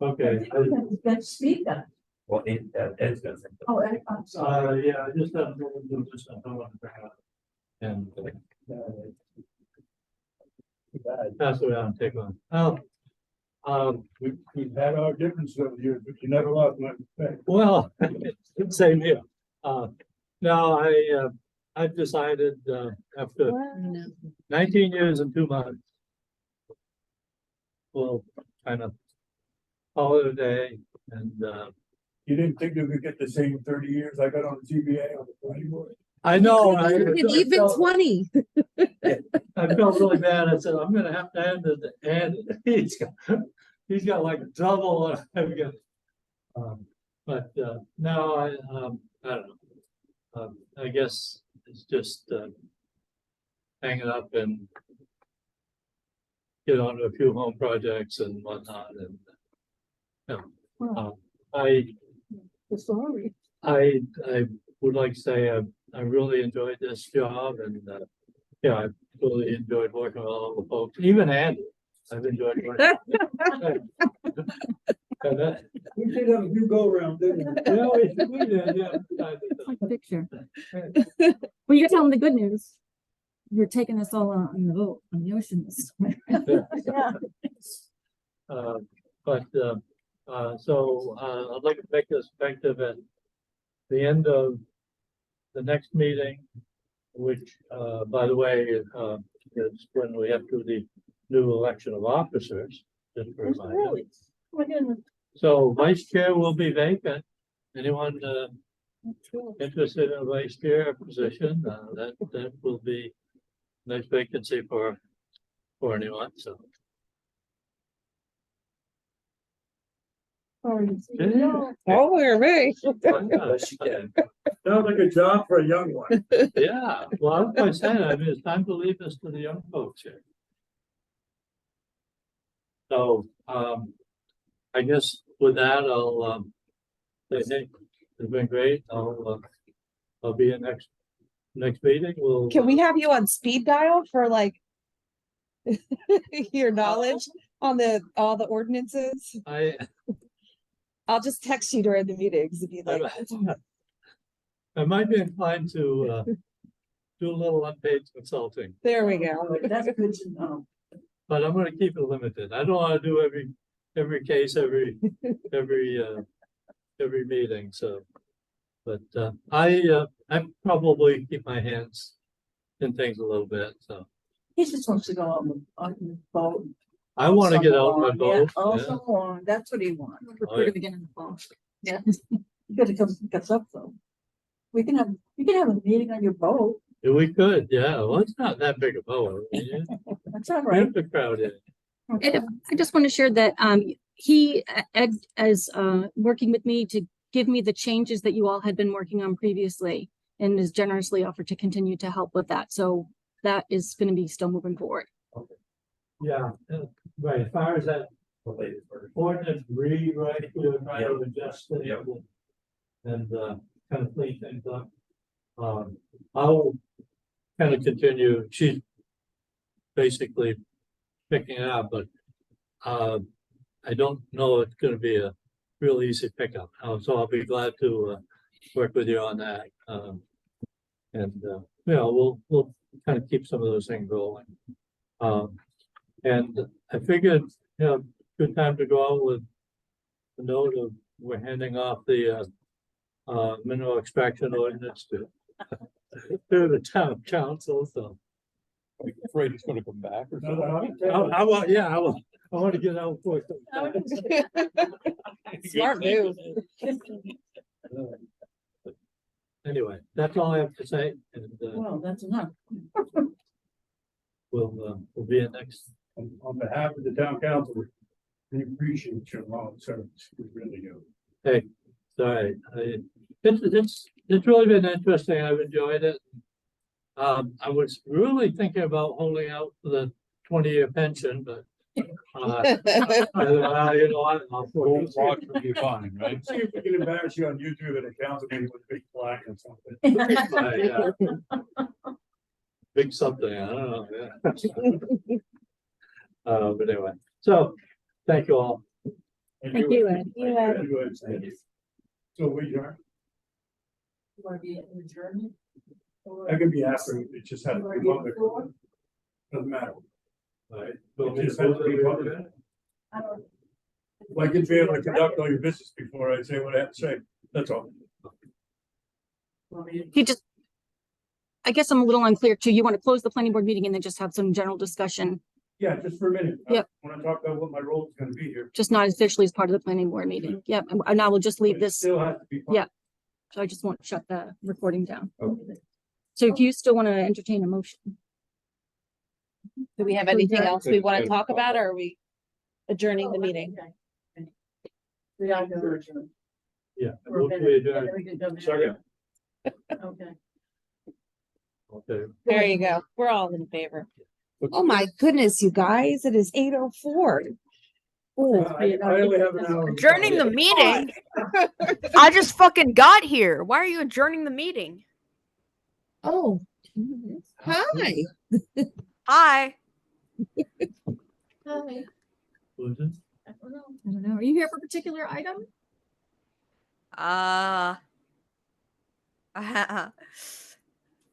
Okay. Let's speak then. Well, Ed's gonna say. Oh, I'm sorry. Yeah, I just have a little bit of this I don't want to bring up. And. Pass it around, take one. We've had our differences over the years, but you never lost my respect. Well, same here. No, I've decided, after 19 years and 2 months. We'll kind of call it a day and, You didn't think you could get the same 30 years I got on the ZBA on the planning board? I know. Even 20. I felt really bad. I said, I'm gonna have to end it, and he's got like double what I've got. But no, I don't know. I guess it's just hang it up and get on to a few home projects and whatnot, and Sorry. I would like to say I really enjoyed this job, and yeah, I really enjoyed working with all the folks, even Andy. I've enjoyed working. And that, We did have a few go-around, didn't we? yeah, we did, yeah. Like the picture. Well, you gotta tell them the good news. You're taking us all on the boat on the ocean. So I'd like to make this effective at the end of the next meeting, which, by the way, is when we have to do the new election of officers. Just a reminder. Really? Oh my goodness. So vice chair will be vacant. Anyone interested in a vice chair position, that will be nice vacancy for anyone, so. Sorry. Yeah. Oh, we're me. Unless you can. Sounds like a job for a young one. Yeah, well, I said, I mean, it's time to leave this to the young folks here. So, I guess with that, I'll, say, hey, it's been great. I'll be in next meeting. We'll. Can we have you on speed dial for like your knowledge on all the ordinances? I'll just text you during the meetings if you'd like. I might be inclined to, do a little unpaid consulting, There we go. That's good to know. but I'm gonna keep it limited. I don't wanna do every case, every meeting, so. But, I probably keep my hands in things a little bit, so. He just wants to go on the boat. I wanna get out my Yeah, boat. all yeah. summer long, that's what he wants. Oh, yeah. Begin in the fall. Yeah. You gotta come pick us up though. You can have a meeting on your boat. Yeah, we could, yeah, well, it's not that big a boat. Yeah. That's all We right. have to crowd in. And I just want to share that Ed is working with me to give me the changes that you all had been working on previously and has generously offered to continue to help with that. So that is going to be still moving forward. Yeah, right, as far as that The latest version. ordinance rewrite, we're trying to Yep. adjust it. Yep. And kind of clean things up. I'll kind of continue, she's basically picking it up, but I don't know it's gonna be a real easy pickup. So I'll be glad to work with you on that. And you know, we'll kind of keep some of those things rolling. And I figured, you know, good time to go out with the note of we're handing off the mineral extraction ordinance to the town council, so. Afraid it's gonna come back or I want, yeah, I want to get out for Smart move. Anyway, that's all I have to say, and Well, that's enough. we'll be in next. On behalf of the town council, we appreciate your long service. We really do. Hey, sorry, it's it's really been interesting. I've enjoyed it. I was really thinking about holding out for the 20-year pension, but you know, I'll Whole watch would be fine, right? See if we can embarrass you on YouTube at a council meeting with a big flag or something. Big something, I don't know, yeah. But anyway, so, thank you all. Thank you, Ed. You, Ed. Thank you. So we are, Want to be adjourned? I can be after, it just has to be public. Doesn't matter. Right. It just has to be public. Like you'd be able to conduct all your business before I say what I have to say, that's all. You just, I guess I'm a little unclear too. You want to close the planning board meeting and then just have some general discussion, Yeah, just for a minute. Yep. I want to talk about what my role is gonna be here. just not officially as part of the planning board meeting. Yep, and I will just But leave it this. Still has to be. public. Yeah. So I just won't shut the recording down. Okay. So if you still want to entertain a motion. Do we have anything else we want to talk about, or are we adjourning the meeting? We are gonna adjourn. Yeah. For a Okay, minute, done. and then we can go back. Second. Okay. Okay. There you go. We're all in favor. Oh my goodness, you guys, it is 8:04. I only have an hour. Adjourning the meeting? I just fucking got here. Why are you adjourning the meeting? Oh, hi. Hi. Hi. Who's it? I don't know. Are you here for a particular item?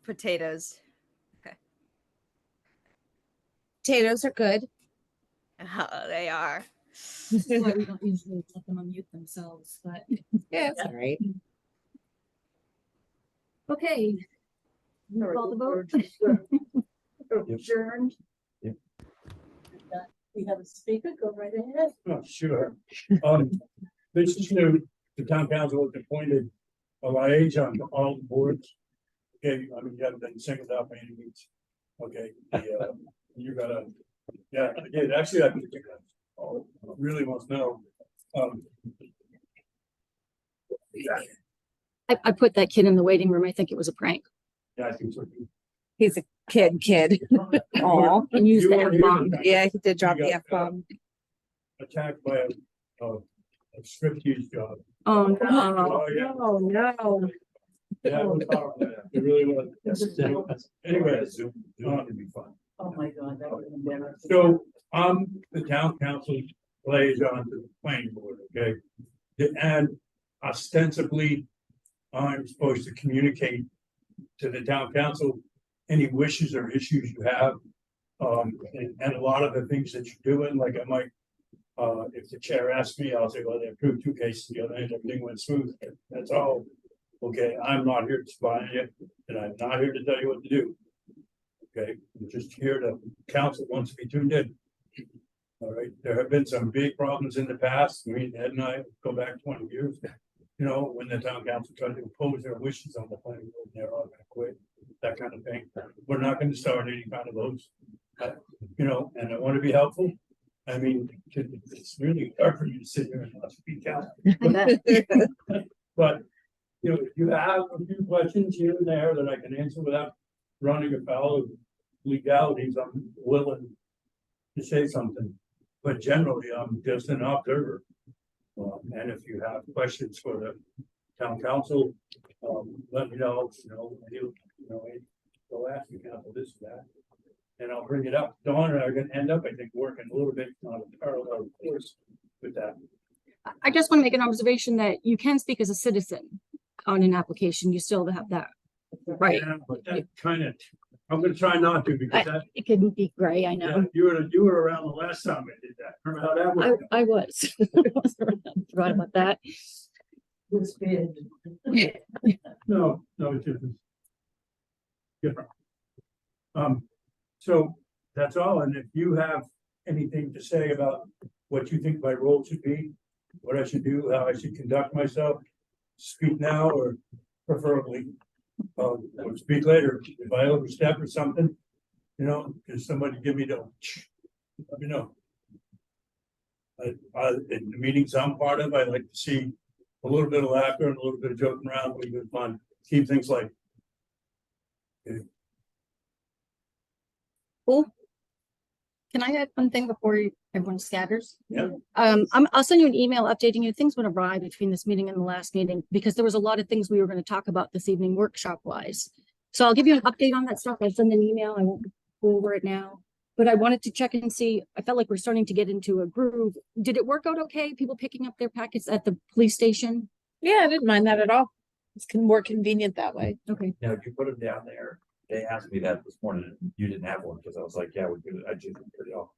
Potatoes. Potatoes are good. They are. This is why we don't usually let them unmute themselves, but. Yeah, it's all right. Okay. All right, Call the vote. we're adjourned. Yep. We have a speaker, go right ahead. Oh, sure. This is new, the town council has appointed a liaison to all the boards. Okay, I mean, you haven't been singled out by any means. Okay, you gotta, yeah, again, actually, I think you guys really wants to know. I put that kid in the waiting room. I think it was a prank. Yeah, I think so. He's a kid. Aw. And use You the weren't F-bomb. here. Yeah, he did drop You the got, F-bomb. Attacked by a striptease job. Oh, no. Oh, yeah. Oh, no. Yeah, it was powerful. It really was. Anyway, Zoom would be fun. Oh, my God, that would have been better. so I'm the town council liaison to the planning board, okay? And ostensibly, I'm supposed to communicate to the town council any wishes or issues you have. And a lot of the things that you're doing, like I might, if the chair asks me, I'll say, well, they approved 2 cases the other night, everything went smooth. That's all. Okay, I'm not here to spy on you, and I'm not here to tell you what to do. Okay, I'm just here to counsel wants to be tuned in. All right, there have been some big problems in the past. I mean, Ed and I go back 20 years. You know, when the town council tried to impose their wishes on the planning board, they're all gonna quit, that kind of thing. We're not gonna start any kind of those. You know, and I wanna be helpful. I mean, it's really hard for you to sit here and not speak out. But, you know, if you have a few questions here and there that I can answer without running afoul of legalities, I'm willing to say something. But generally, I'm just an observer. And if you have questions for the town council, let me know, go ask the council this, that. And I'll bring it up. Dawn and I are gonna end up, I think, working a little bit on a parallel course with that. I just want to make an observation that you can speak as a citizen on an application. You still have that. Right. Yeah, but that kind of, I'm gonna try not to, because that, It can be gray, I yeah, know. you were around the last time I did that. Remember how that worked? I was. Forgot about that. This bid. No, it's different. Different. So that's all, and if you have anything to say about what you think my role should be, what I should do, how I should conduct myself, speak now or preferably, or speak later. If I overstep or something, you know, can somebody give me the, let me know. In the meetings I'm part of, I like to see a little bit of laughter and a little bit of joking around, a little bit of fun. keep things like. Can I add one thing before everyone scatters? Yeah. I'll send you an email updating you. Things went awry between this meeting and the last meeting because there was a lot of things we were going to talk about this evening workshop wise. So I'll give you an update on that stuff. I'll send an email. I won't go over it now. But I wanted to check and see, I felt like we're starting to get into a groove. Did it work out okay? People picking up their packets at the police station? Yeah, I didn't mind that at all. It's more convenient that way. Okay. Now, if you put them down there, they asked me that this morning, and you didn't have one, because I was like, yeah, we could, I just put it off.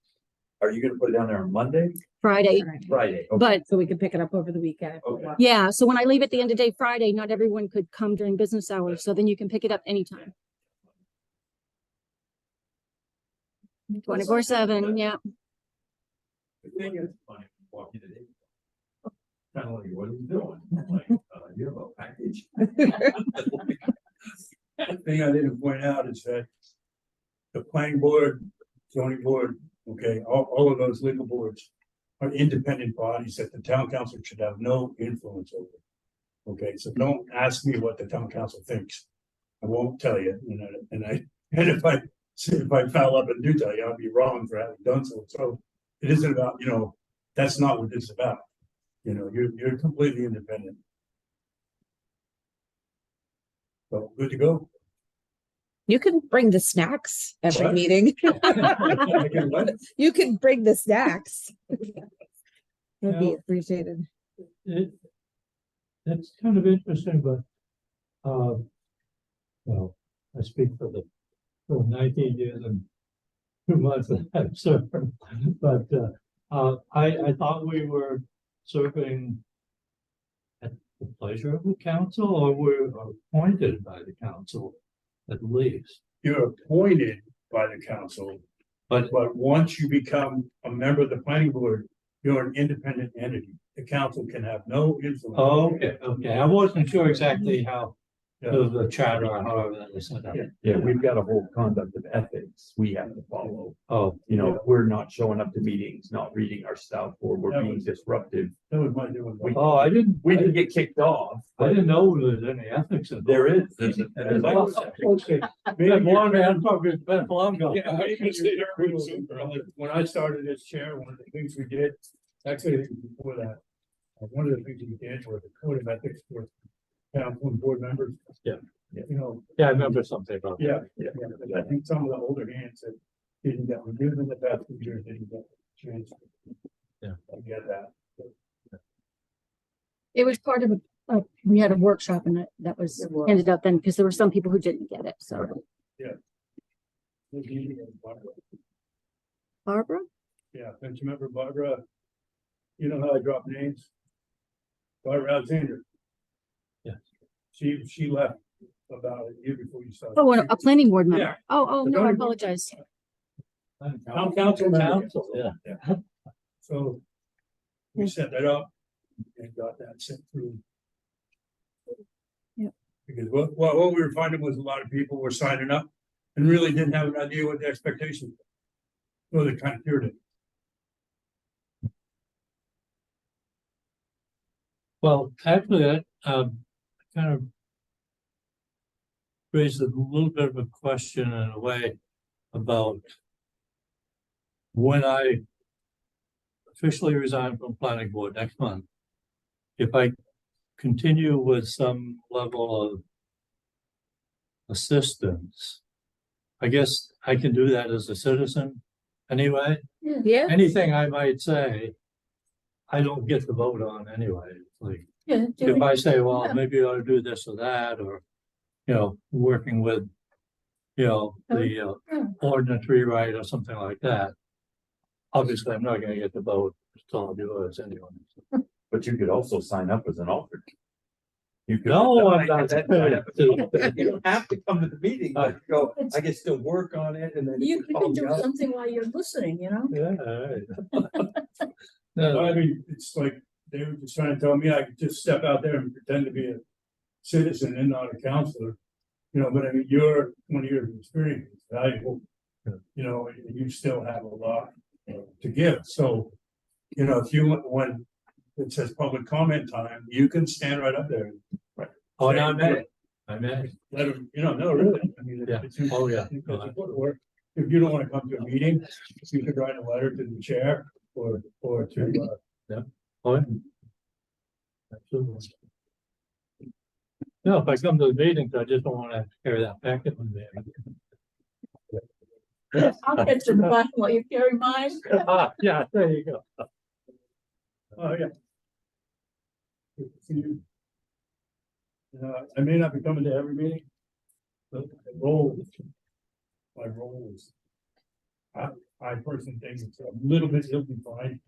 Are you gonna put it down there on Monday? Friday. Friday? Okay. But So we can pick it up over the weekend. Okay. yeah, so when I leave at the end of day Friday, not everyone could come during business hours. So then you can pick it up anytime. 24/7, yeah. The thing is, funny, walking today. Kind of like, what are you doing? Like, you have a package? The thing I didn't point out is that the planning board, zoning board, okay, all of those legal boards are independent bodies that the town council should have no influence over. Okay, so don't ask me what the town council thinks. I won't tell you, and if I foul up and do tell you, I'll be wrong for having done so. So it isn't about, that's not what this is about. You're completely independent. So good to go. You can bring the snacks every What? meeting. I can what? You can bring the snacks. Would be Yeah. appreciated. It's kind of interesting, but, well, I speak for the 19 years and 2 months that I've served, but, I thought we were serving at the pleasure of the council, or we're appointed by the council at least. You're appointed by the council, But, but once you become a member of the planning board, you're an independent entity. The council can have no influence. oh, okay, I wasn't sure exactly how the charter, or however that was set up. Yeah, we've got a whole conduct of ethics we have to follow. Oh, We're not showing up to meetings, not reading our stuff, or we're being disruptive. That was my doing. oh, I didn't, We didn't get kicked off. I didn't know there was any ethics in There is. There's Okay. That one man probably been long gone. Yeah, I even stayed there pretty soon. When I started as chair, one of the things we did, actually before that, one of the things we did was a code of ethics for council and board members. Yeah. Yeah, Yeah, I remember something about that. yeah. I think some of the older hands that didn't get reviewed in the past few years, didn't get a chance. Yeah. I get that. It was part of we had a workshop and that was It was. ended up then because there were some people who didn't get it. So Barbara? Yeah, don't you remember Barbara? You know how I drop names? Barbara Alexander. Yeah. She left about a year before you started. Oh, a planning board member. Yeah. Oh, The no, I zoning board. apologize. Town council member. Council, yeah. So we set that up and got that sent through. Yep. Because what we were finding was a lot of people were signing up and really didn't have an idea what the expectations were. So they kind of cured it. Well, actually, that, kind of raised a little bit of a question in a way about when I officially resign from planning board next month, if I continue with some level of assistance, I guess I can do that as a citizen anyway. Yeah. Anything I might say, I don't get to vote on anyway. Like, Yeah, if I say, well, maybe you ought to do this or that, or, working with, the ordinance rewrite or something like that. Obviously, I'm not gonna get the vote, it's all yours anyway. But you could also sign up as an alternate. You could. No, I'm not. You don't have to come to the meeting, but go, I can still work on it and then. You call can me do up. something while you're listening, Yeah, all right. No, I mean, it's like, they were just trying to tell me I could just step out there and pretend to be a citizen and not a counselor. But I mean, your 20 years of experience is valuable, and you still have a lot to give. So, if when it says public comment time, you can stand right up there. oh, no, I mean, let them, no, really, I mean. Yeah. it's- Oh, yeah. it's important work. If you don't wanna come to a meeting, you could write a letter to the chair or to, oh, yeah. Absolutely. No, if I come to the meetings, I just don't wanna carry that packet with me. I'll get to the bottom while you carry mine. Yeah, there you go. oh, yeah. Good to see you. I may not be coming to every meeting. But my role is. I personally think it's a little bit ill-defined,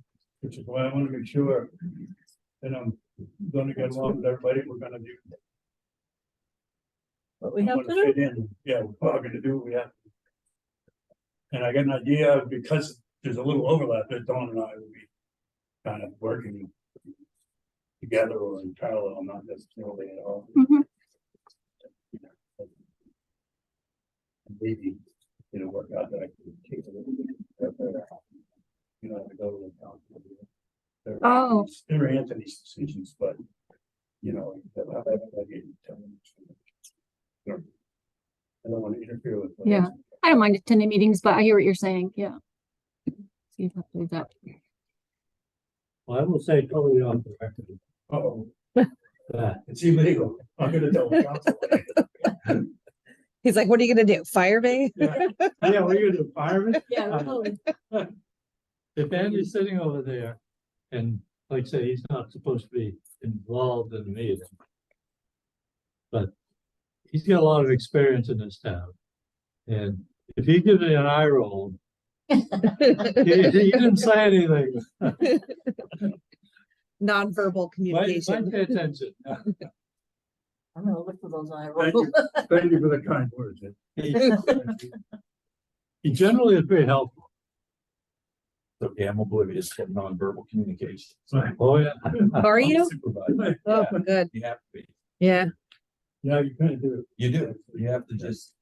which is why I want to make sure that I'm gonna get along with everybody, we're gonna do. What we have wanna to do? fit in. Yeah, we're all gonna do what we have. And I got an idea, because there's a little overlap, that Dawn and I will be kind of working together or in parallel, not necessarily at all. Mhm. Maybe, work out that I can take a little bit. To go to the council. Oh. They're Anthony's decisions, but, I don't want to interfere with. what Yeah. I don't mind attending meetings, but I hear what you're saying, yeah. So you have to do that. Well, I will say totally off the record. Uh-oh, That it's illegal. I'm gonna tell the council. He's like, what are you gonna do? Fire me? Yeah, we're gonna do firemen. Yeah, Uh, totally. If Andy's sitting over there, and like I say, he's not supposed to be involved in the meeting. But he's got a lot of experience in this town. And if he gives me an eye roll, he didn't say anything. Nonverbal Might communication. pay attention. I'm gonna look for those eye Thank rolls. you, thank you for the kind words. He generally is very helpful. Okay, I'm oblivious to nonverbal communication. Oh, yeah. Are you? Supervisor. Oh, Yeah, good. you have to be. Yeah. Yeah, you kind of do. You do. You have to just.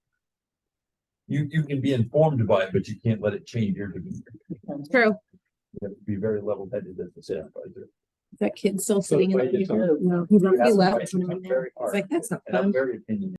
You can be informed by it, but you can't let it change your demeanor. True. You have to be very level-headed as a supervisor. That kid's still sitting in wait, the. it's on. No, he left. Very hard. It's like, that's not And I'm fun. very opinionated.